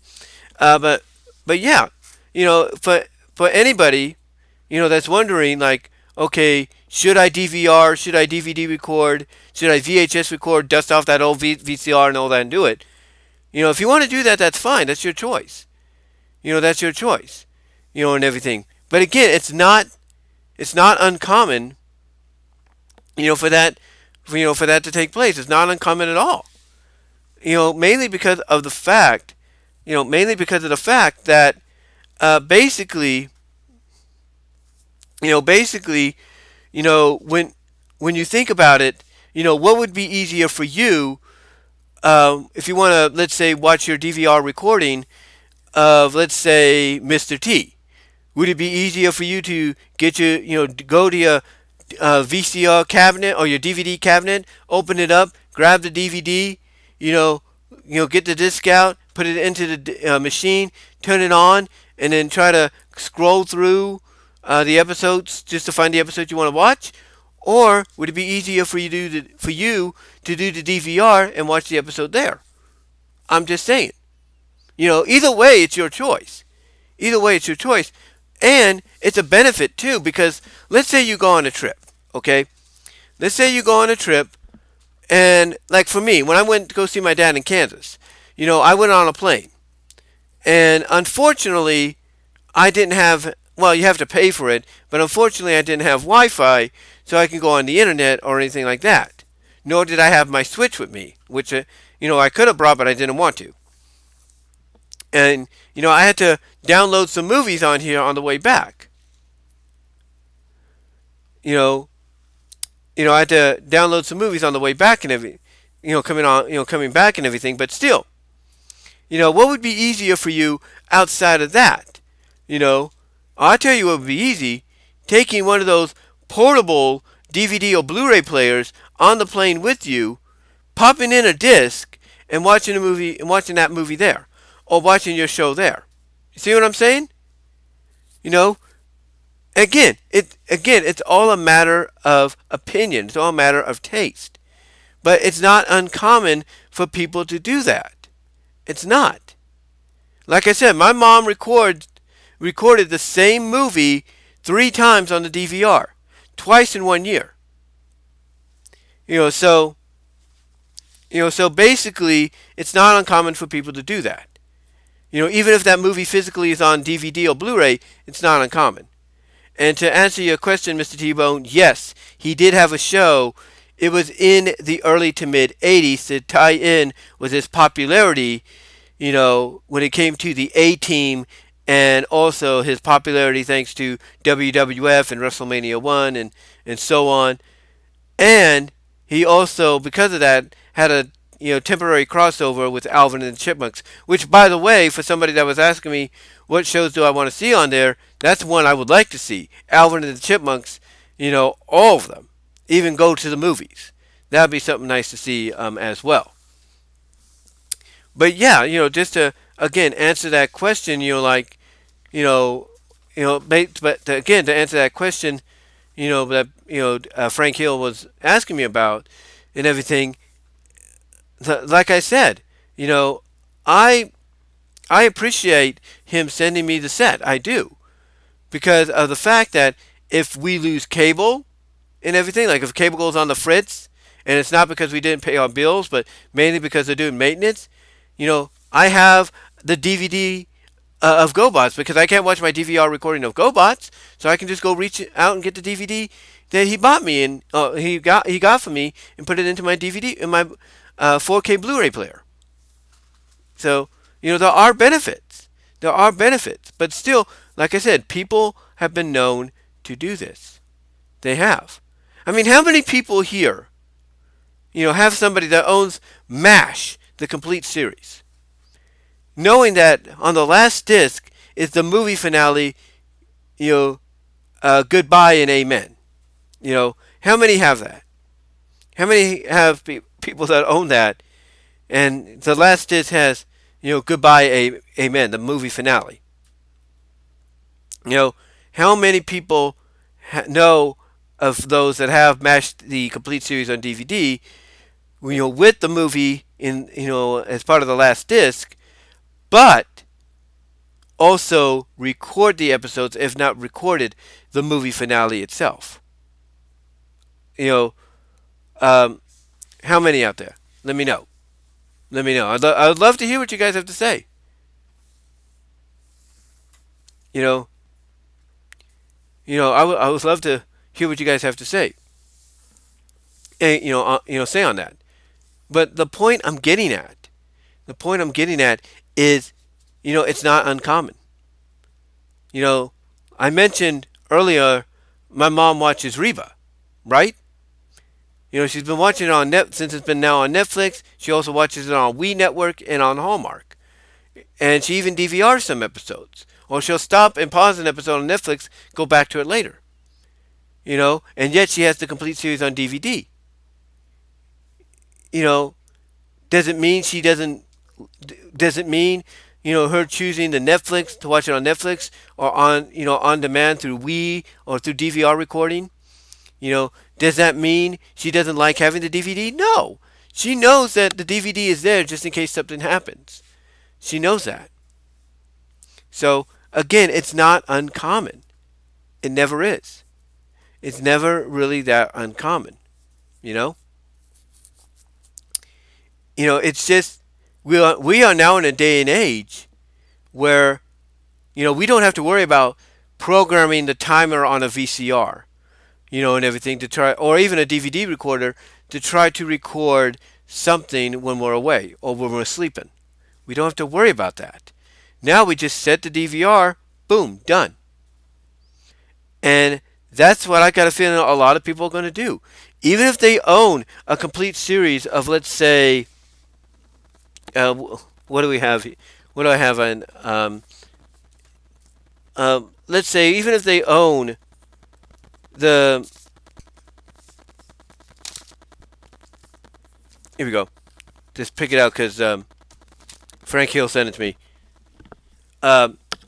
But yeah, for anybody, that's wondering, like, okay, should I DVR? Should I DVD record? Should I VHS record? Dust off that old VCR and all that and do it? If you want to do that, that's fine. That's your choice. That's your choice. And everything. But again, it's not uncommon. For that, for that to take place. It's not uncommon at all. Mainly because of the fact. That basically, when you think about it, what would be easier for you if you want to, let's say, watch your DVR recording of, let's say, Mr. T? Would it be easier for you to get go to your VCR cabinet or your DVD cabinet, open it up, grab the DVD, get the disc out, put it into the machine, turn it on, and then try to scroll through the episodes just to find the episode you want to watch? Or would it be easier for you to do the DVR and watch the episode there? I'm just saying. Either way, it's your choice. Either way, it's your choice. And it's a benefit, too, because let's say you go on a trip, okay? Let's say you go on a trip, and like for me, when I went to go see my dad in Kansas, I went on a plane. And unfortunately, I didn't have, well, you have to pay for it, but unfortunately I didn't have Wi-Fi so I can go on the internet or anything like that. Nor did I have my Switch with me, which, I could have brought, but I didn't want to. And, I had to download some movies on here on the way back. I had to download some movies on the way back and everything, coming back and everything, but still, what would be easier for you outside of that? I'll tell you what would be easy, taking one of those portable DVD or Blu-ray players on the plane with you, popping in a disc, and watching a movie and watching that movie there, or watching your show there. You see what I'm saying? Again, it's all a matter of opinion. It's all a matter of taste. But it's not uncommon for people to do that. It's not. Like I said, my mom recorded the same movie 3 times on the DVR, twice in 1 year. So basically, it's not uncommon for people to do that. Even if that movie physically is on DVD or Blu-ray, it's not uncommon. And to answer your question, Mr. T-Bone, yes, he did have a show. It was in the early to mid 80s to tie in with his popularity, when it came to the A-Team, and also his popularity thanks to WWF and WrestleMania 1 and so on. And he also, because of that, had a temporary crossover with Alvin and the Chipmunks, which, by the way, for somebody that was asking me what shows do I want to see on there, that's one I would like to see. Alvin and the Chipmunks, all of them, even go to the movies. That would be something nice to see as well. But yeah, just to again answer that question, but again, to answer that question, that Frank Hill was asking me about and everything. Like I said, I appreciate him sending me the set. I do, because of the fact that if we lose cable and everything, like if cable goes on the fritz, and it's not because we didn't pay our bills, but mainly because they're doing maintenance, I have the DVD of GoBots, because I can't watch my DVR recording of GoBots, so I can just go reach out and get the DVD that he bought me and he got for me and put it into my DVD in my 4K Blu-ray player. So there are benefits. There are benefits, but still, like I said, people have been known to do this. They have. I mean, how many people here, have somebody that owns MASH, the complete series, knowing that on the last disc is the movie finale, goodbye and amen. How many have that? How many have people that own that? And the last disc has, Goodbye, Amen, the movie finale. You know, how many people know of those that have matched the complete series on DVD, with the movie in, as part of the last disc, but also record the episodes, if not recorded the movie finale itself. You know, um, how many out there? Let me know. Let me know. I'd love to hear what you guys have to say. You know, I would love to hear what you guys have to say. And, say on that. But the point I'm getting at is, it's not uncommon. You know, I mentioned earlier, my mom watches Reba, right? She's been watching it on since it's been now on Netflix. She also watches it on We Network and on Hallmark, and she even DVRs some episodes. Or she'll stop and pause an episode on Netflix, go back to it later. And yet she has the complete series on DVD. You know, does it mean she doesn't? Does it mean her choosing the Netflix to watch it on Netflix or on demand through We or through DVR recording? Does that mean she doesn't like having the DVD? No. She knows that the DVD is there just in case something happens. She knows that. So, again, it's not uncommon. It never is. It's never really that uncommon. You know? It's just we are now in a day and age where we don't have to worry about programming the timer on a VCR, and everything to try, or even a DVD recorder to try to record something when we're away or when we're sleeping. We don't have to worry about that. Now we just set the DVR, boom, done. And that's what I got a feeling a lot of people are going to do. Even if they own a complete series of, let's say, what do we have? What do I have on? Let's say even if they own the, here we go. Just pick it out because Frank Hill sent it to me.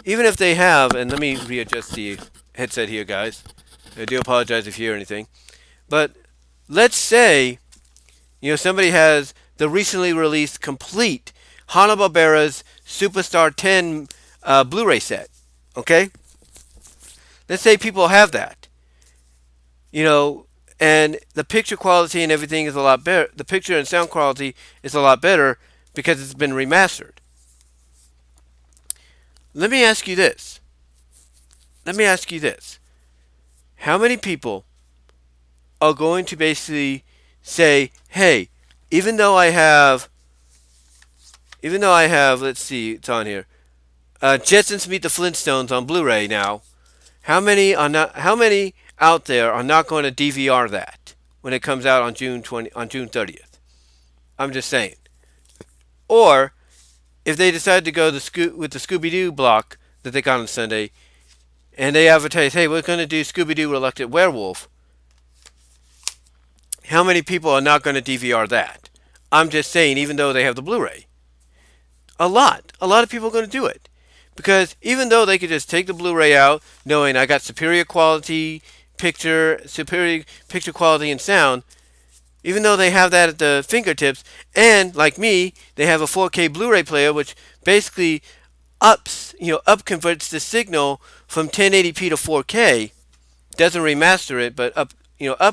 Even if they have, and let me readjust the headset here, guys. I do apologize if you hear anything. But let's say, somebody has the recently released complete Hanna-Barbera's Superstar 10 Blu-ray set. Okay? Let's say people have that. And the picture quality and everything is a lot better. The picture and sound quality is a lot better because it's been remastered. Let me ask you this. How many people are going to basically say, hey, even though I have, let's see, it's on here, Jetsons Meet the Flintstones on Blu-ray now, how many out there are not going to DVR that when it comes out on June 30th? I'm just saying. Or if they decide to go with the Scooby-Doo block that they got on Sunday, and they advertise, hey, we're going to do Scooby-Doo Reluctant Werewolf, how many people are not going to DVR that? I'm just saying, even though they have the Blu-ray. A lot of people are going to do it. Because even though they could just take the Blu-ray out, knowing I got superior picture quality and sound, even though they have that at the fingertips, and like me, they have a 4K Blu-ray player, which basically up converts the signal from 1080p to 4K, doesn't remaster it, but up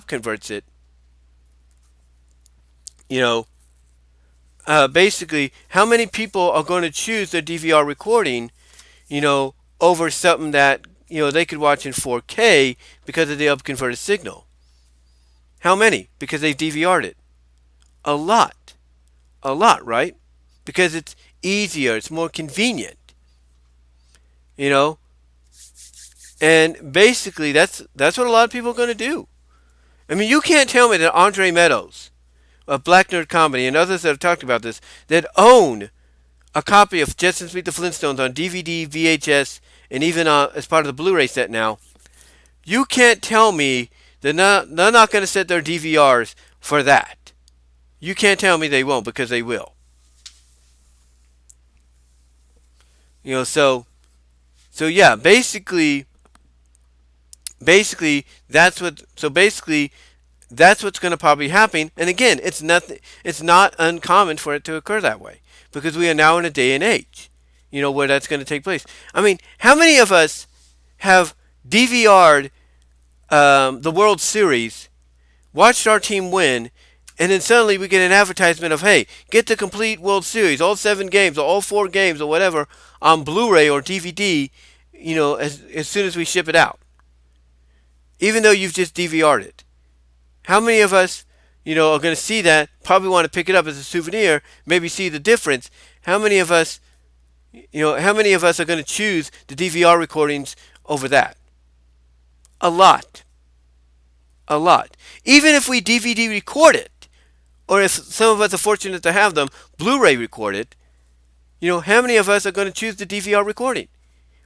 converts it. Basically, how many people are going to choose their DVR recording, over something that, they could watch in 4K because of the upconverted signal? How many? Because they've DVR'd it. A lot, right? Because it's easier, it's more convenient, and basically that's what a lot of people are going to do. I mean, you can't tell me that Andre Meadows of Black Nerd Comedy and others that have talked about this that own a copy of Jetsons Meet the Flintstones on DVD, VHS, and even as part of the Blu-ray set now. You can't tell me they're not going to set their DVRs for that. You can't tell me they won't, because they will. So yeah, basically that's what. So basically that's what's going to probably happen. And again, it's nothing. It's not uncommon for it to occur that way because we are now in a day and age, where that's going to take place. I mean, how many of us have DVR'd the World Series, watched our team win, and then suddenly we get an advertisement of, hey, get the complete World Series, all 7 games, or all 4 games, or whatever, on Blu-ray or DVD, as soon as we ship it out, even though you've just DVR'd it. How many of us, are going to see that, probably want to pick it up as a souvenir, maybe see the difference? How many of us, how many of us are going to choose the DVR recordings over that? A lot. A lot. Even if we DVD record it, or if some of us are fortunate to have them Blu-ray recorded, how many of us are going to choose the DVR recording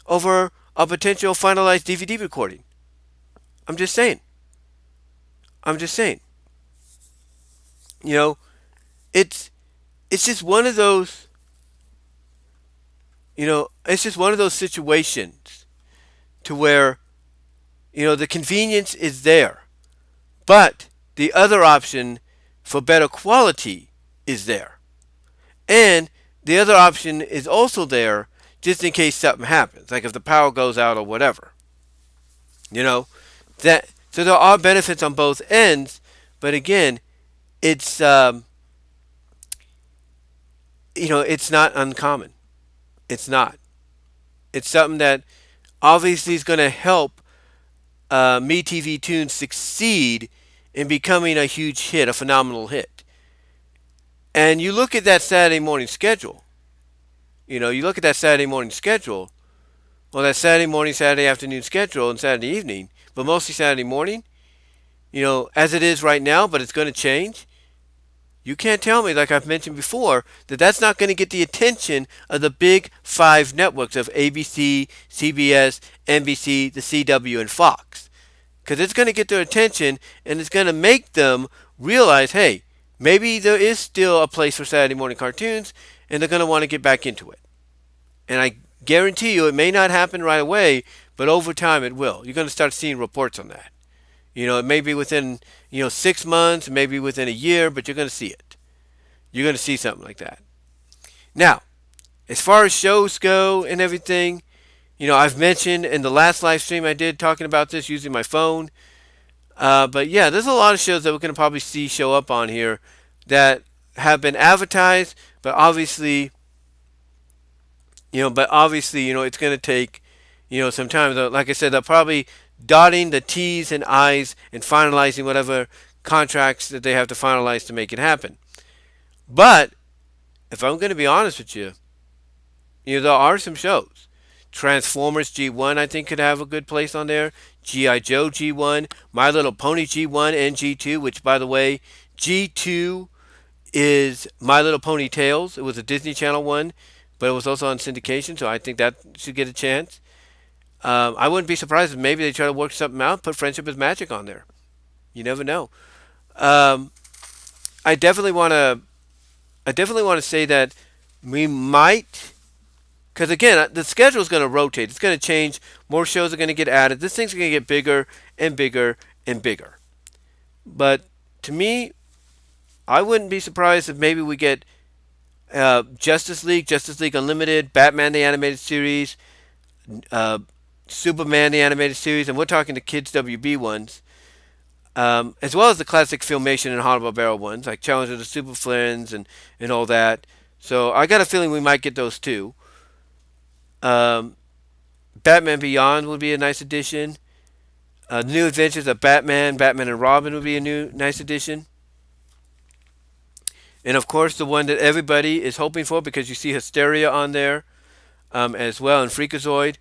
over a potential finalized DVD recording? I'm just saying. I'm just saying. You know, it's it's just one of those. It's just one of those situations to where the convenience is there, but the other option for better quality is there, and the other option is also there just in case something happens, like if the power goes out or whatever. You know that so there are benefits on both ends, but again, it's it's not uncommon. It's not. It's something that obviously is going to help MeTv Toons succeed in becoming a huge hit, a phenomenal hit. And you look at that Saturday morning schedule. You look at that Saturday morning schedule, well, that Saturday morning, Saturday afternoon schedule, and Saturday evening, but mostly Saturday morning, as it is right now, but it's going to change. You can't tell me, like I've mentioned before, that that's not going to get the attention of the big 5 networks of ABC, CBS, NBC, the CW, and Fox. Because it's going to get their attention and it's going to make them realize, hey, maybe there is still a place for Saturday morning cartoons and they're going to want to get back into it. And I guarantee you it may not happen right away, but over time it will. You're going to start seeing reports on that. It may be within, 6 months, maybe within a year, but you're going to see it. You're going to see something like that. Now, as far as shows go and everything, I've mentioned in the last live stream I did talking about this using my phone. But yeah, there's a lot of shows that we're going to probably see show up on here that have been advertised, but obviously, it's going to take, some time. Like I said, they'll probably dotting the T's and I's and finalizing whatever contracts that they have to finalize to make it happen. But if I'm going to be honest with you, there are some shows. Transformers G1, I think, could have a good place on there. G.I. Joe G1, My Little Pony G1 and G2, which, by the way, G2 is My Little Pony Tales. It was a Disney Channel one, but it was also on syndication, so I think that should get a chance. I wouldn't be surprised if maybe they try to work something out, put Friendship is Magic on there. You never know. I definitely want to. I definitely want to say that we might, because again, the schedule is going to rotate. It's going to change. More shows are going to get added. This thing's going to get bigger and bigger and bigger. But to me, I wouldn't be surprised if maybe we get Justice League Unlimited, Batman the Animated Series, Superman the Animated Series, and we're talking the Kids WB ones, as well as the classic Filmation and Hanna-Barbera ones, like Challenge of the Super Friends and all that. So I got a feeling we might get those too. Batman Beyond would be a nice addition. New Adventures of Batman and Robin would be a nice addition. And of course, the one that everybody is hoping for, because you see Hysteria on there as well, and Freakazoid.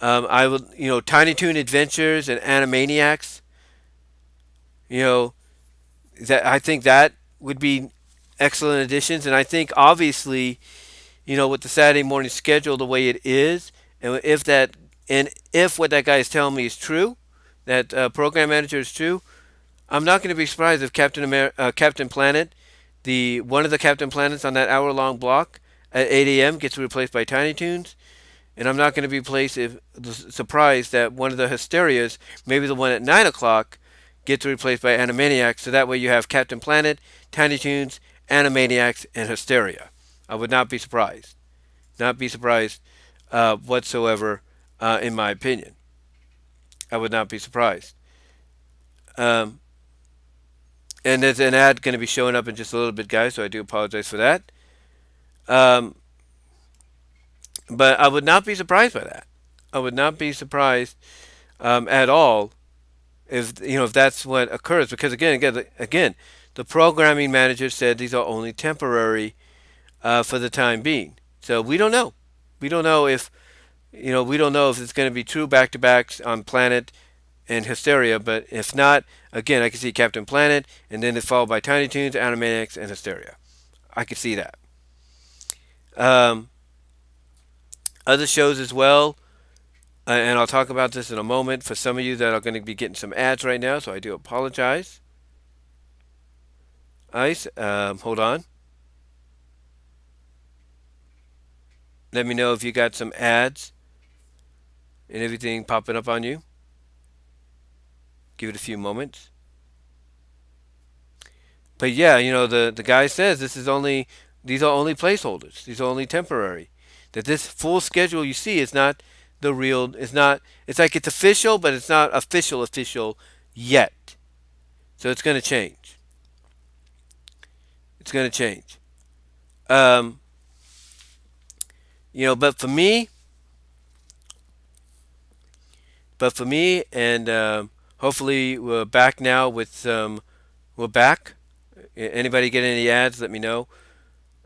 I would, Tiny Toon Adventures and Animaniacs. That I think that would be excellent additions, and I think obviously, with the Saturday morning schedule the way it is, and if what that guy is telling me is true, that program manager is true, I'm not going to be surprised if Captain Planet, one of the Captain Planets on that hour-long block at 8 a.m. gets replaced by Tiny Toons, and I'm not going to be surprised that one of the Hysterias, maybe the one at 9 o'clock, gets replaced by Animaniacs. So that way you have Captain Planet, Tiny Toons, Animaniacs, and Hysteria. I would not be surprised. Not be surprised whatsoever, in my opinion. I would not be surprised. Um, and there's an ad going to be showing up in just a little bit, guys, so I do apologize for that. Um, but I would not be surprised by that. I would not be surprised at all if that's what occurs. Because again, the programming manager said these are only temporary for the time being. So we don't know. We don't know if we don't know if it's going to be true back to backs on Planet and Hysteria. But if not, again, I can see Captain Planet, and then it's followed by Tiny Toons, Animaniacs, and Hysteria. I could see that. Um, Other shows as well, and I'll talk about this in a moment for some of you that are going to be getting some ads right now, so I do apologize. Ice, hold on. Let me know if you got some ads and everything popping up on you. Give it a few moments. But yeah, the guy says these are only placeholders. These are only temporary. That this full schedule you see is not the real. It's like it's official, but it's not official yet. So it's going to change. It's going to change. Um, but for me, and hopefully we're back now with we're back. Anybody get any ads? Let me know.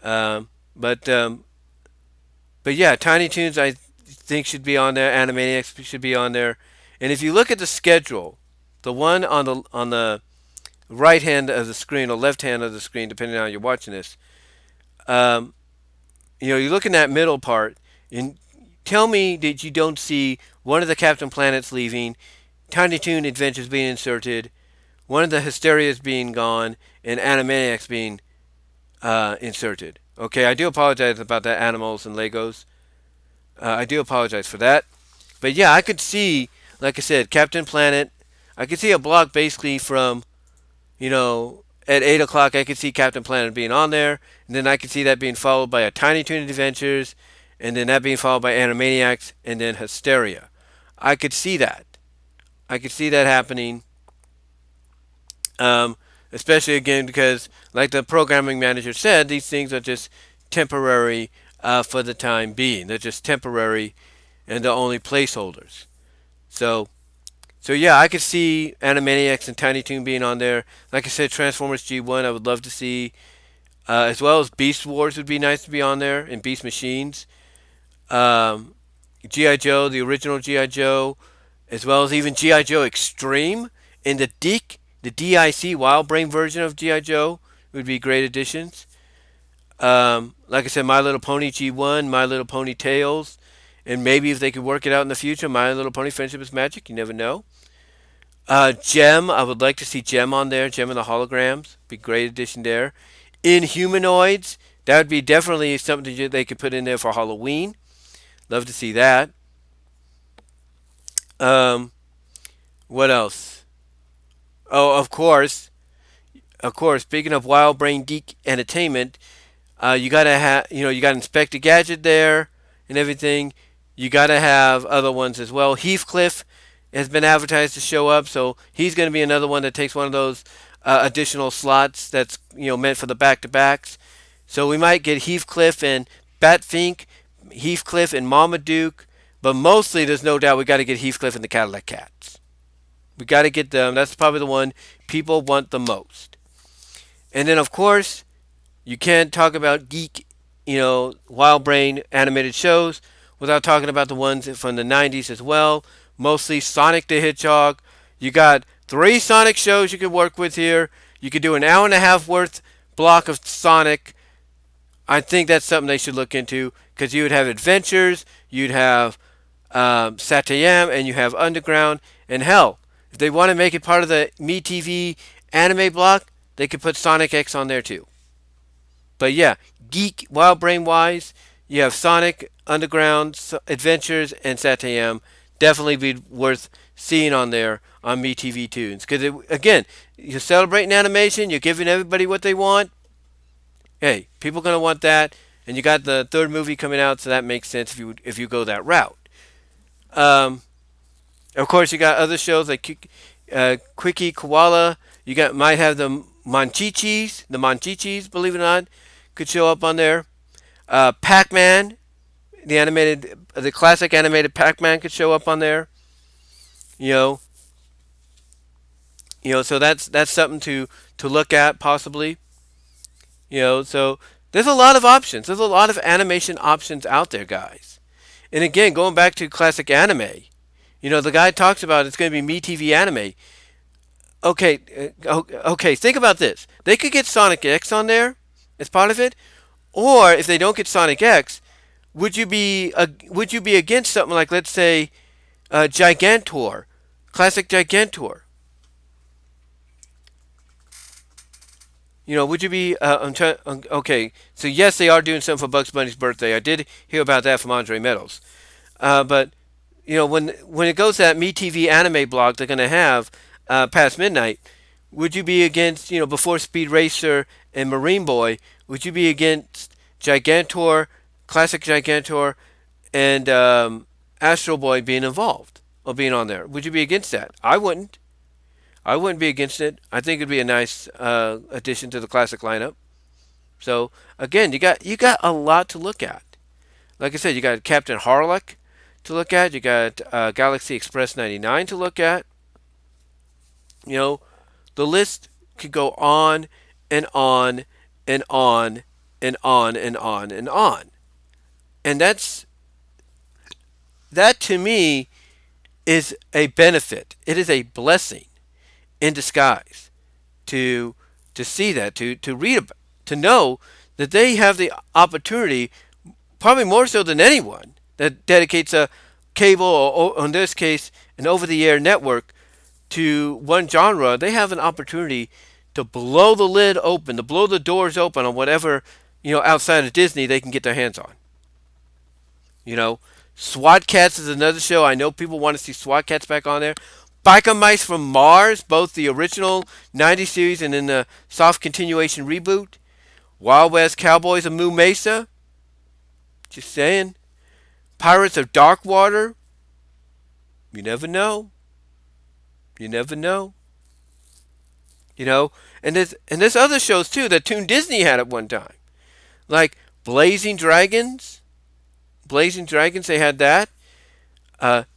Um, but yeah, Tiny Toons I think should be on there. Animaniacs should be on there. And if you look at the schedule, the one on the right hand of the screen or left hand of the screen, depending on how you're watching this, um, you look in that middle part and tell me that you don't see one of the Captain Planets leaving, Tiny Toon Adventures being inserted, one of the Hysterias being gone, and Animaniacs being inserted. Okay, I do apologize about that, animals and Legos. I do apologize for that. But yeah, I could see, like I said, Captain Planet. I could see a block basically from, at 8 o'clock, I could see Captain Planet being on there. And then I could see that being followed by a Tiny Toon Adventures. And then that being followed by Animaniacs. And then Hysteria. I could see that. I could see that happening. Especially again because, like the programming manager said, these things are just temporary for the time being. They're just temporary, and they're only placeholders. So, yeah, I could see Animaniacs and Tiny Toon being on there. Like I said, Transformers G1, I would love to see, as well as Beast Wars would be nice to be on there, and Beast Machines. Um, GI Joe, the original GI Joe, as well as even GI Joe Extreme and the DIC Wild Brain version of GI Joe would be great additions. Like I said, My Little Pony G1, My Little Pony Tales, and maybe if they could work it out in the future, My Little Pony Friendship is Magic. You never know. Gem, I would like to see Gem on there. Gem and the Holograms, be a great addition there. Inhumanoids, that would be definitely something they could put in there for Halloween. Love to see that. What else? Oh, of course. Speaking of Wild Brain Geek Entertainment, you gotta have, you got Inspector Gadget there and everything. You gotta have other ones as well. Heathcliff has been advertised to show up, so he's going to be another one that takes one of those additional slots that's meant for the back-to-backs. So we might get Heathcliff and Batfink, Heathcliff and Marmaduke, but mostly there's no doubt we got to get Heathcliff and the Cadillac Cats. We got to get them. That's probably the one people want the most. And then of course, you can't talk about geek, wild brain animated shows without talking about the ones from the 90s as well. Mostly Sonic the Hedgehog. You got 3 Sonic shows you could work with here. You could do an hour and a half worth block of Sonic. I think that's something they should look into because you would have Adventures, you'd have Satayam, and you have Underground. And hell, if they want to make it part of the MeTv anime block, they could put Sonic X on there too. But yeah, geek, wild brain wise, you have Sonic, Underground Adventures and Satayam definitely be worth seeing on there on MeTv Toons. Because, again, you're celebrating animation, you're giving everybody what they want. Hey, people are going to want that. And you got the third movie coming out, so that makes sense if you go that route. Um, of course, you got other shows like Quickie Koala. You might have the Monchichis. The Monchichis, believe it or not, could show up on there. Pac-Man, the classic animated Pac-Man could show up on there. You know, so that's something to look at possibly. So there's a lot of options. There's a lot of animation options out there, guys. And again, going back to classic anime, the guy talks about it's going to be MeTV anime. Okay, think about this. They could get Sonic X on there as part of it, or if they don't get Sonic X, would you be against something like, let's say, Gigantor, classic Gigantor? Would you be? Okay, so yes, they are doing something for Bugs Bunny's birthday. I did hear about that from Andre Meadows. But when it goes to that MeTV anime blog they're gonna have past midnight, would you be against before Speed Racer and Marine Boy? Would you be against Gigantor, classic Gigantor, and Astro Boy being involved or being on there? Would you be against that? I wouldn't. I wouldn't be against it. I think it'd be a nice addition to the classic lineup. So again, you got a lot to look at. Like I said, you got Captain Harlock to look at. You got Galaxy Express 99 to look at. You know, the list could go on and on and on and on and on and on. And that to me is a benefit. It is a blessing in disguise to see that, to read about, to know that they have the opportunity, probably more so than anyone that dedicates a cable or in this case an over-the-air network to one genre. They have an opportunity to blow the lid open, to blow the doors open on whatever outside of Disney they can get their hands on. SWAT Cats is another show. I know people want to see SWAT Cats back on there. Biker Mice from Mars, both the original 90s series and then the soft continuation reboot. Wild West Cowboys of Moo Mesa. Just saying. Pirates of Dark Water. You never know. You never know. And there's other shows too that Toon Disney had at one time. Like Blazing Dragons. Blazing Dragons, they had that.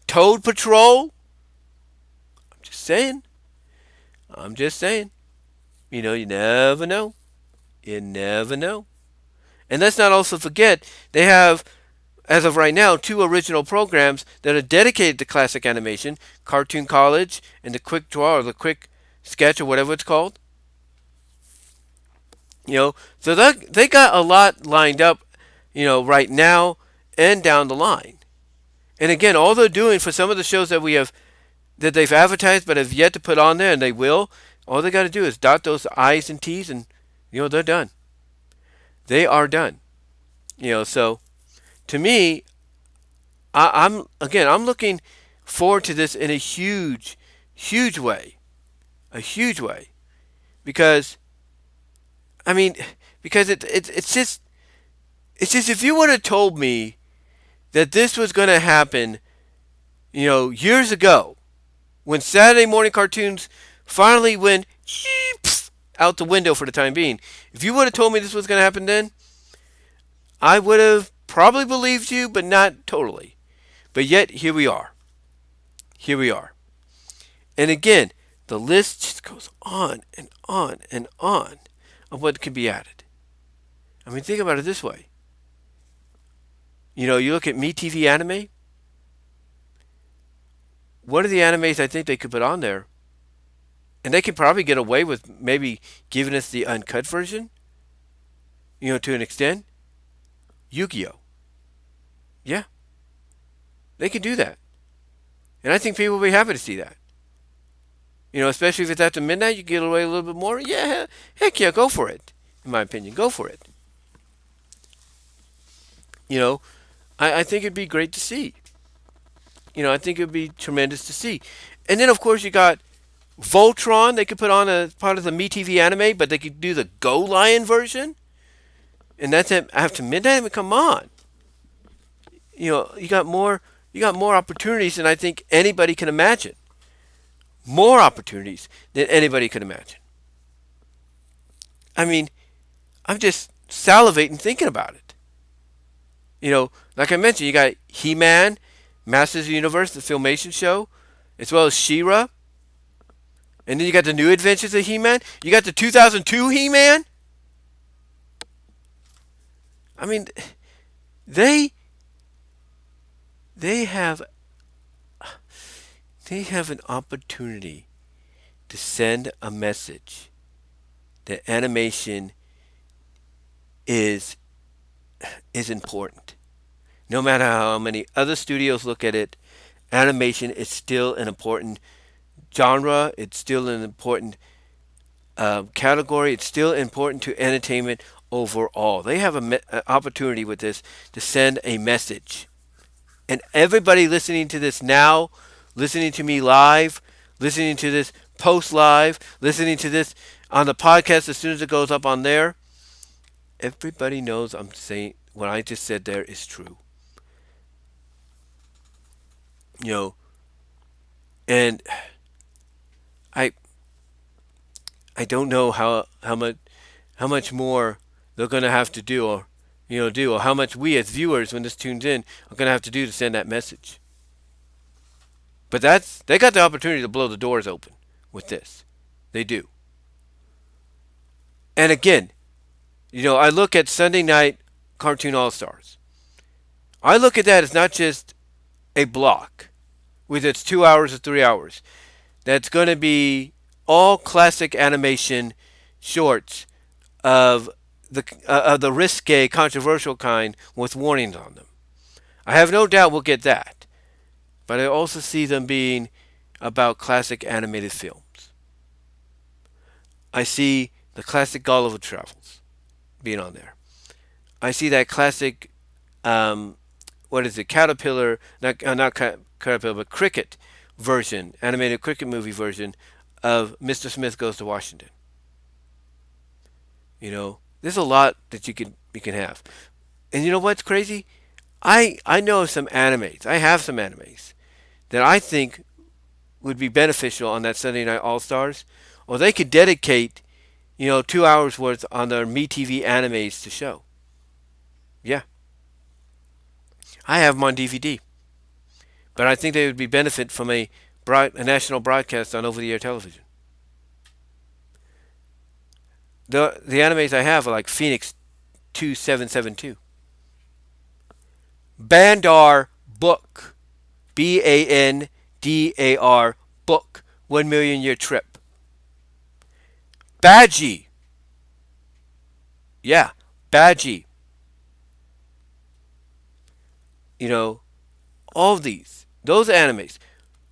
Toad Patrol. I'm just saying. You never know. You never know. And let's not also forget, they have, as of right now, 2 original programs that are dedicated to classic animation. Cartoon College and the Quick Draw or the Quick Sketch or whatever it's called. So they got a lot lined up, right now and down the line. And again, all they're doing for some of the shows that they've advertised but have yet to put on there, and they will, all they got to do is dot those I's and T's, and they're done. They are done. So to me, I'm looking forward to this in a huge way, because it's just if you would have told me that this was going to happen, years ago, when Saturday morning cartoons finally went out the window for the time being. If you would have told me this was going to happen then, I would have probably believed you, but not totally. But yet, here we are. Here we are. And again, the list just goes on and on and on of what can be added. Think about it this way. You look at MeTV anime. What are the animes I think they could put on there? And they could probably get away with maybe giving us the uncut version, to an extent. Yu-Gi-Oh! Yeah. They could do that. And I think people will be happy to see that. Especially if it's after midnight, you get away a little bit more. Yeah, heck yeah, go for it. In my opinion, go for it. I think it'd be great to see. I think it'd be tremendous to see. And then, of course, you got Voltron. They could put on a part of the MeTV anime, but they could do the Go Lion version, and that's at after midnight. I mean, come on. You got more. You got more opportunities than I think anybody can imagine. More opportunities than anybody could imagine. I mean, I'm just salivating thinking about it. Like I mentioned, you got He-Man, Masters of the Universe, the Filmation show, as well as She-Ra. And then you got the New Adventures of He-Man. You got the 2002 He-Man. I mean, they they have they have an opportunity to send a message that animation is is important. No matter how many other studios look at it, animation is still an important genre. It's still an important category. It's still important to entertainment overall. They have an opportunity with this to send a message. And everybody listening to this now, listening to me live, listening to this post live, listening to this on the podcast as soon as it goes up on there, everybody knows I'm saying what I just said there is true. You know, and I I don't know how much more they're going to have to do, or how much we as viewers, when this tunes in, are going to have to do to send that message. But they got the opportunity to blow the doors open with this. They do. And again, I look at Sunday Night Cartoon All Stars. I look at that as not just a block with its 2 hours or 3 hours. That's going to be all classic animation shorts of the risque, controversial kind with warnings on them. I have no doubt we'll get that, but I also see them being about classic animated films. I see the classic Gulliver Travels being on there. I see that classic, what is it, Caterpillar, not Caterpillar, but Cricket version, animated Cricket movie version of Mr. Smith Goes to Washington. There's a lot that you can have. And you know what's crazy? I know some animes. I have some animes that I think would be beneficial on that Sunday Night All Stars, or they could dedicate 2 hours worth on their MeTV animes to show. Yeah, I have them on DVD, but I think they would be benefit from a national broadcast on over-the-air television. The animes I have are like Phoenix 2772, Bandar Book, Bandar Book, 1 Million Year Trip, Badgie, yeah, Badgie. All of those animes,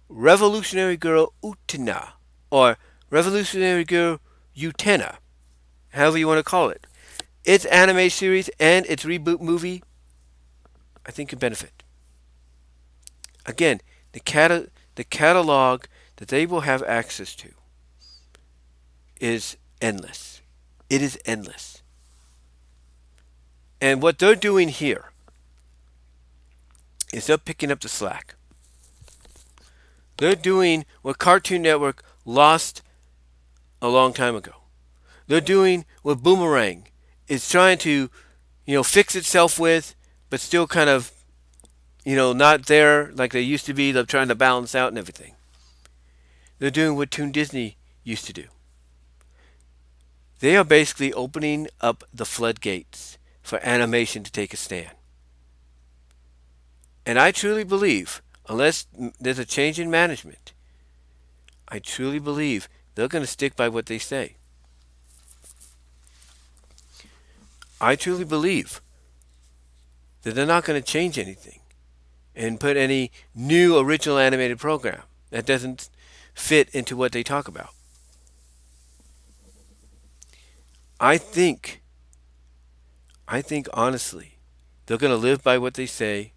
Revolutionary Girl Utena, or Revolutionary Girl Utena, however you want to call it. Its anime series and its reboot movie, I think, could benefit. Again, the catalog that they will have access to is endless. It is endless. And what they're doing here is they're picking up the slack. They're doing what Cartoon Network lost a long time ago. They're doing what Boomerang is trying to, fix itself with, but still kind of, not there like they used to be. They're trying to balance out and everything. They're doing what Toon Disney used to do. They are basically opening up the floodgates for animation to take a stand. And I truly believe, unless there's a change in management, I truly believe they're going to stick by what they say. I truly believe that they're not going to change anything and put any new original animated program that doesn't fit into what they talk about. I think honestly, they're going to live by what they say,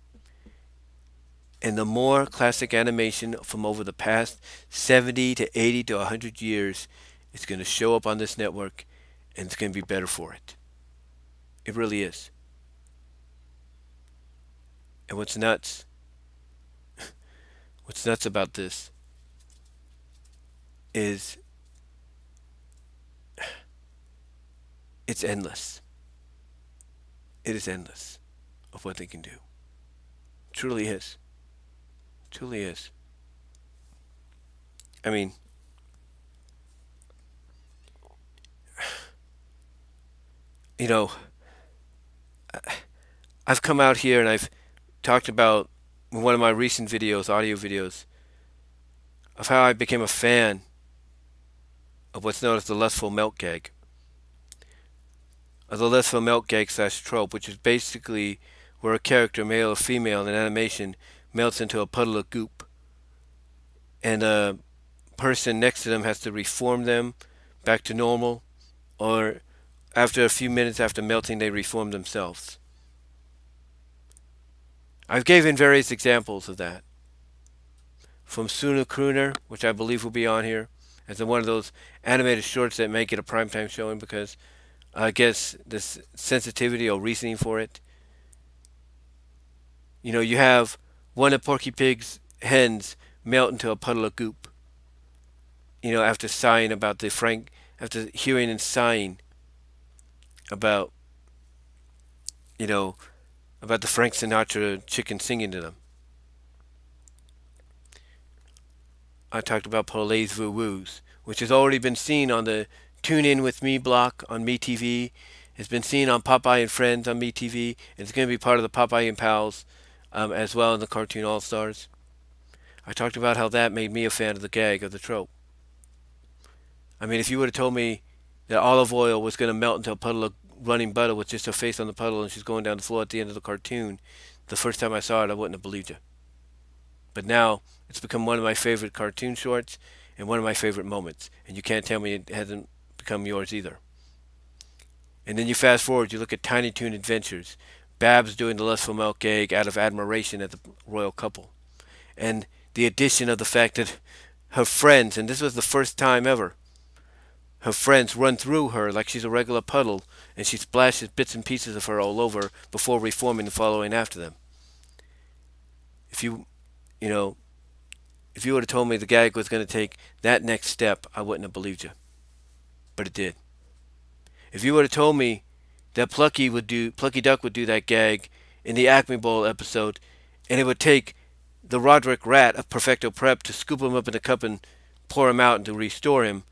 And the more classic animation from over the past 70 to 80 to 100 years is going to show up on this network, and it's going to be better for it. It really is. And what's nuts about this is it's endless. It is endless of what they can do. Truly is. Truly is. I mean, you know, I've come out here and I've talked about in one of my recent videos, audio videos, of how I became a fan of what's known as the lustful melt gag. Of the lustful melt gag slash trope, which is basically where a character, male or female, in an animation melts into a puddle of goop. And a person next to them has to reform them back to normal, or after a few minutes after melting, they reform themselves. I've given various examples of that. From Suna Crooner, which I believe will be on here, as one of those animated shorts that make it a primetime showing because I guess this sensitivity or reasoning for it. You know, you have one of Porky Pig's hens melt into a puddle of goop. You know, after sighing about after hearing and sighing about, you know, about the Frank Sinatra chicken singing to them. I talked about Paulet's Voo Woos, which has already been seen on the Tune In With Me block on MeTv. It's been seen on Popeye and Friends on MeTV. And it's going to be part of the Popeye and Pals as well in the Cartoon All-Stars. I talked about how that made me a fan of the gag, of the trope. I mean, if you would have told me that olive oil was going to melt into a puddle of running butter with just her face on the puddle and she's going down the floor at the end of the cartoon, the first time I saw it, I wouldn't have believed you. But now, it's become one of my favorite cartoon shorts and one of my favorite moments. And you can't tell me it hasn't become yours either. And then you fast forward, you look at Tiny Toon Adventures. Babs doing the lustful milk gag out of admiration at the royal couple. And the addition of the fact that her friends, and this was the first time ever, her friends run through her like she's a regular puddle, and she splashes bits and pieces of her all over before reforming and following after them. If you know, if you would have told me the gag was going to take that next step, I wouldn't have believed you. But it did. If you would have told me that Plucky Duck would do that gag in the Acme Bowl episode, and it would take the Roderick Rat of Perfecto Prep to scoop him up in a cup and pour him out and to restore him,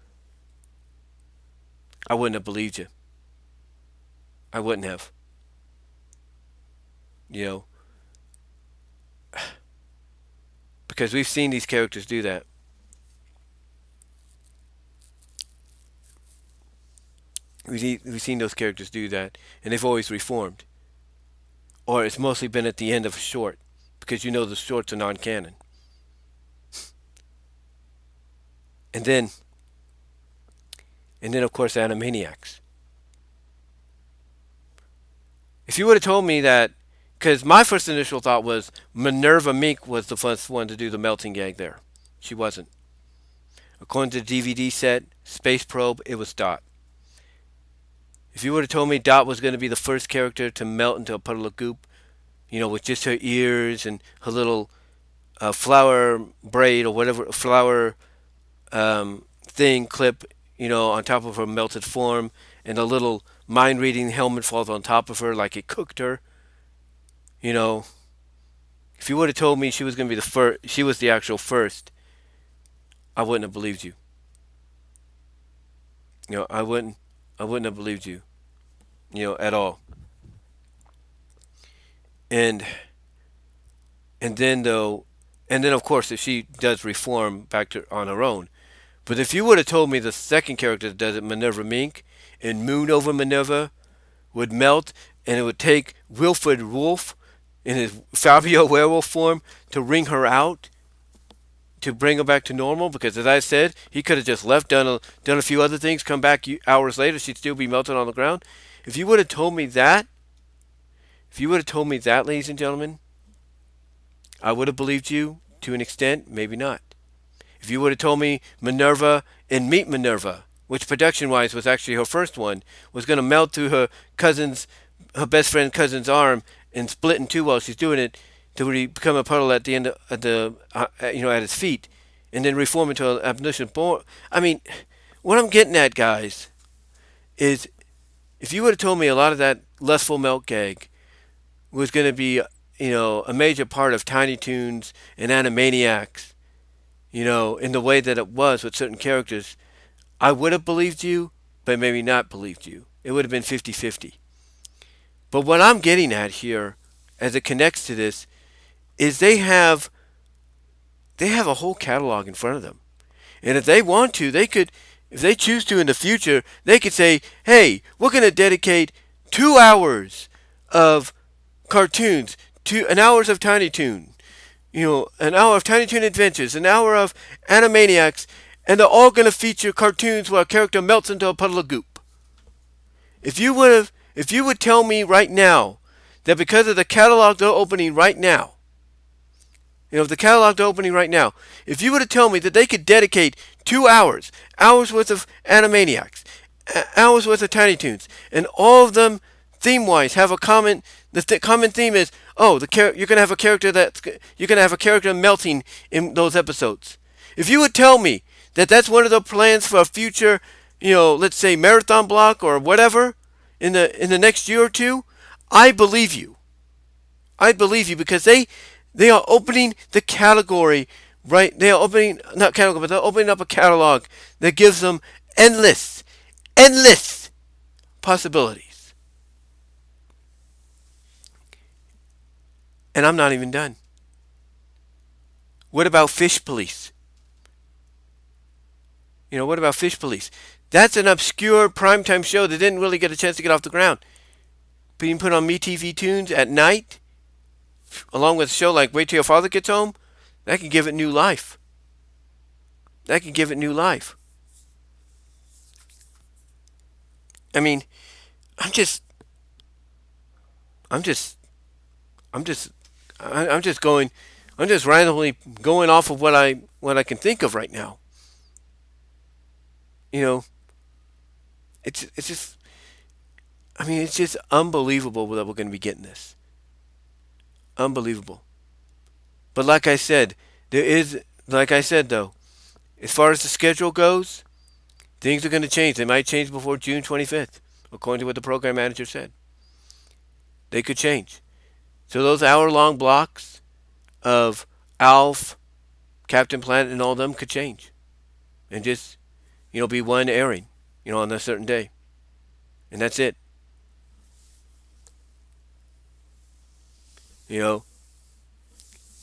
I wouldn't have believed you. I wouldn't have. You know, because we've seen these characters do that. We've seen those characters do that, and they've always reformed. Or it's mostly been at the end of a short, because you know the shorts are non-canon. And then of course, Animaniacs. If you would have told me that, because my first initial thought was Minerva Mink was the first one to do the melting gag there. She wasn't. According to the DVD set, Space Probe, it was Dot. If you would have told me Dot was going to be the first character to melt into a puddle of goop, you know, with just her ears and her little flower braid or whatever, flower thing clip, you know, on top of her melted form, and a little mind-reading helmet falls on top of her like it cooked her. You know, if you would have told me she was going to be the first, she was the actual first, I wouldn't have believed you. You know, I wouldn't have believed you, you know, at all. And then of course, if she does reform back to on her own. But if you would have told me the second character that does it, Minerva Mink, and Moon over Minerva would melt, and it would take Wilfred Wolf in his Fabio werewolf form to wring her out, to bring her back to normal, because as I said, he could have just left, done a few other things, come back hours later, she'd still be melted on the ground. If you would have told me that, ladies and gentlemen, I would have believed you to an extent, maybe not. If you would have told me Minerva and Meet Minerva, which production wise was actually her first one, was going to melt through her best friend cousin's arm and split in two while she's doing it to become a puddle at the end of at his feet, and then reform into an omniscient born. I mean, what I'm getting at, guys, is if you would have told me a lot of that lustful milk gag was going to be, a major part of Tiny Toons and Animaniacs, in the way that it was with certain characters, I would have believed you, but maybe not believed you. It would have been 50-50. But what I'm getting at here, as it connects to this, is they have a whole catalog in front of them. And if they want to, if they choose to in the future, they could say, hey, we're going to dedicate 2 hours of cartoons, an hours of Tiny Toon, an hour of Tiny Toon Adventures, an hour of Animaniacs, and they're all going to feature cartoons where a character melts into a puddle of goop. If you would tell me right now that because of the catalog they're opening right now, the catalog they're opening right now, if you were to tell me that they could dedicate 2 hours, hours worth of Animaniacs, hours worth of Tiny Toons, and all of them theme-wise have a common, common theme is, you're gonna have a character melting in those episodes. If you would tell me that that's one of the plans for a future, let's say marathon block or whatever in the next year or two, I believe you. I believe you because they are opening the category, right? They are opening, not category, but they're opening up a catalog that gives them endless possibilities. And I'm not even done. What about Fish Police? What about Fish Police? That's an obscure primetime show that didn't really get a chance to get off the ground. Being put on MeTv Toons at night, along with a show like Wait Till Your Father Gets Home, that can give it new life. I mean, I'm just, I'm just, I'm just, I'm just going, I'm just randomly going off of what I can think of right now. You know, it's just, it's just unbelievable that we're going to be getting this. Unbelievable. But like I said though, as far as the schedule goes, things are going to change. They might change before June 25th, according to what the program manager said. They could change. So those hour-long blocks of Alf, Captain Planet, and all of them could change, and just be one airing, on a certain day, and that's it. No,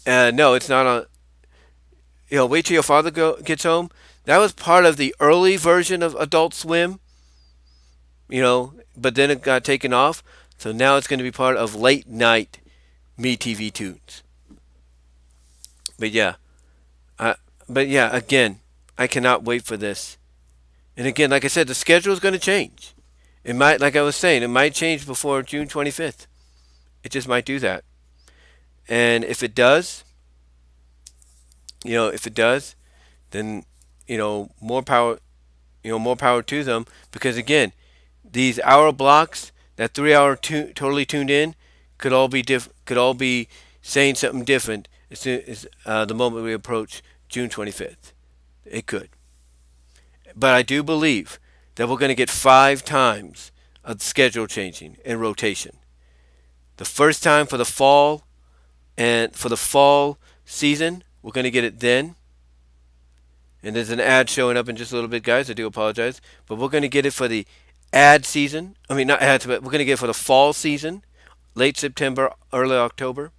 it's not on. Wait till your father gets home. That was part of the early version of Adult Swim. But then it got taken off. So now it's going to be part of late night MeTv Toons. But yeah, again, I cannot wait for this. And again, like I said, the schedule is going to change. It might, like I was saying, it might change before June 25th. It just might do that. And if it does, then more power, more power to them. Because again, these hour blocks, that 3 hour totally tuned in, could all be saying something different as soon as the moment we approach June 25th. It could. But I do believe that we're going to get 5 times of schedule changing and rotation. The first time for the fall, and for the fall season, we're going to get it then. And there's an ad showing up in just a little bit, guys. I do apologize. But we're going to get it for the ad season. Not ads, but we're going to get it for the fall season, late September, early October.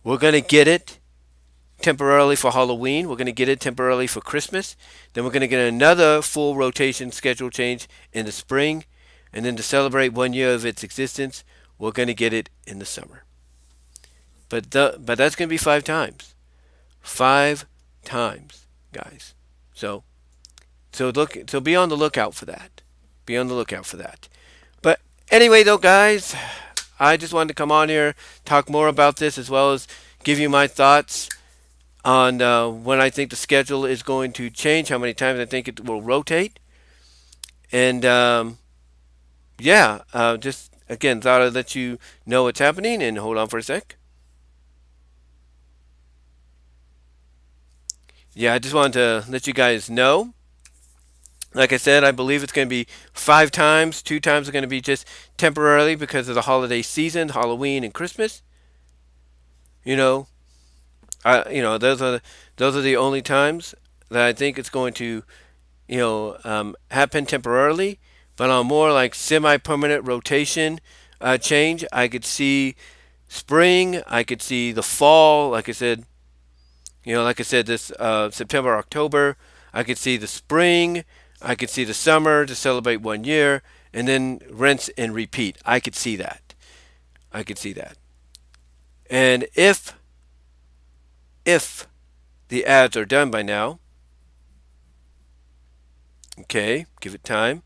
We're going to get it temporarily for Halloween. We're going to get it temporarily for Christmas. Then we're going to get another full rotation schedule change in the spring. And then to celebrate 1 year of its existence, we're going to get it in the summer. But that's going to be 5 times. 5 times, guys. So be on the lookout for that. Be on the lookout for that. But anyway, though, guys, I just wanted to come on here, talk more about this, as well as give you my thoughts on when I think the schedule is going to change, how many times I think it will rotate, and yeah, just again thought I'd let you know what's happening. And hold on for a sec. Yeah, I just wanted to let you guys know. Like I said, I believe it's going to be 5 times. 2 times are going to be just temporarily because of the holiday season, Halloween and Christmas. You know, those are the only times that I think it's going to happen temporarily. But on more like semi-permanent rotation change, I could see spring. I could see the fall. Like I said, this September, October. I could see the spring. I could see the summer to celebrate 1 year, and then rinse and repeat. I could see that. I could see that. And if the ads are done by now, okay, give it time.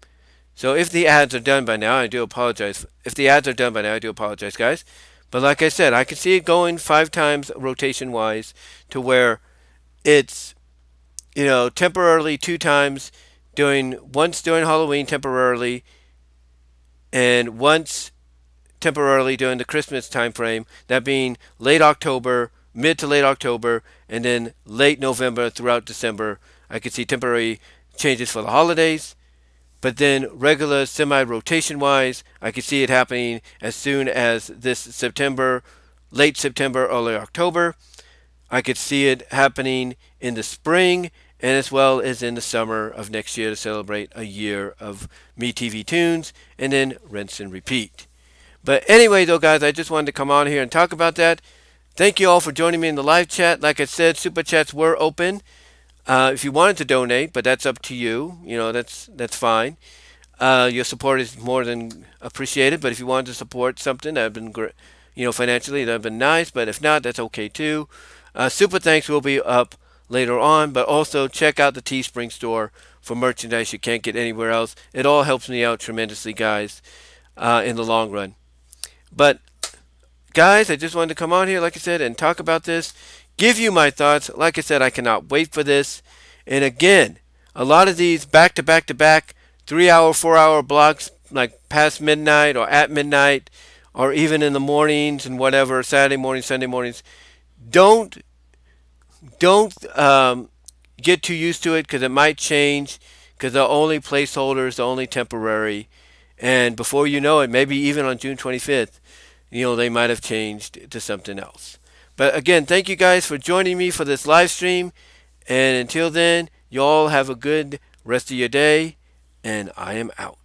So if the ads are done by now, I do apologize. If the ads are done by now, I do apologize, guys. But like I said, I can see it going 5 times rotation wise to where it's temporarily 2 times doing once during Halloween temporarily and once temporarily during the Christmas time frame, that being late October, mid to late October, and then late November throughout December. I could see temporary changes for the holidays, but then regular semi rotation wise, I could see it happening as soon as this September, late September, early October. I could see it happening in the spring and as well as in the summer of next year to celebrate a year of MeTv Toons and then rinse and repeat. But anyway, though, guys, I just wanted to come on here and talk about that. Thank you all for joining me in the live chat. Like I said, super chats were open. If you wanted to donate, but that's up to you. That's fine. Your support is more than appreciated. But if you wanted to support something, that'd been great. Financially, that'd been nice. But if not, that's okay too. Super thanks will be up later on. But also check out the Teespring store for merchandise you can't get anywhere else. It all helps me out tremendously, guys, in the long run. But guys, I just wanted to come on here, like I said, and talk about this, give you my thoughts. Like I said, I cannot wait for this. And again, a lot of these back to back to back 3 hour, 4 hour blocks, like past midnight or at midnight, or even in the mornings and whatever, Saturday mornings, Sunday mornings, don't get too used to it because it might change because they're only placeholders, they're only temporary. And before you know it, maybe even on June 25th, they might have changed to something else. But again, thank you guys for joining me for this live stream. And until then, you all have a good rest of your day. And I am out.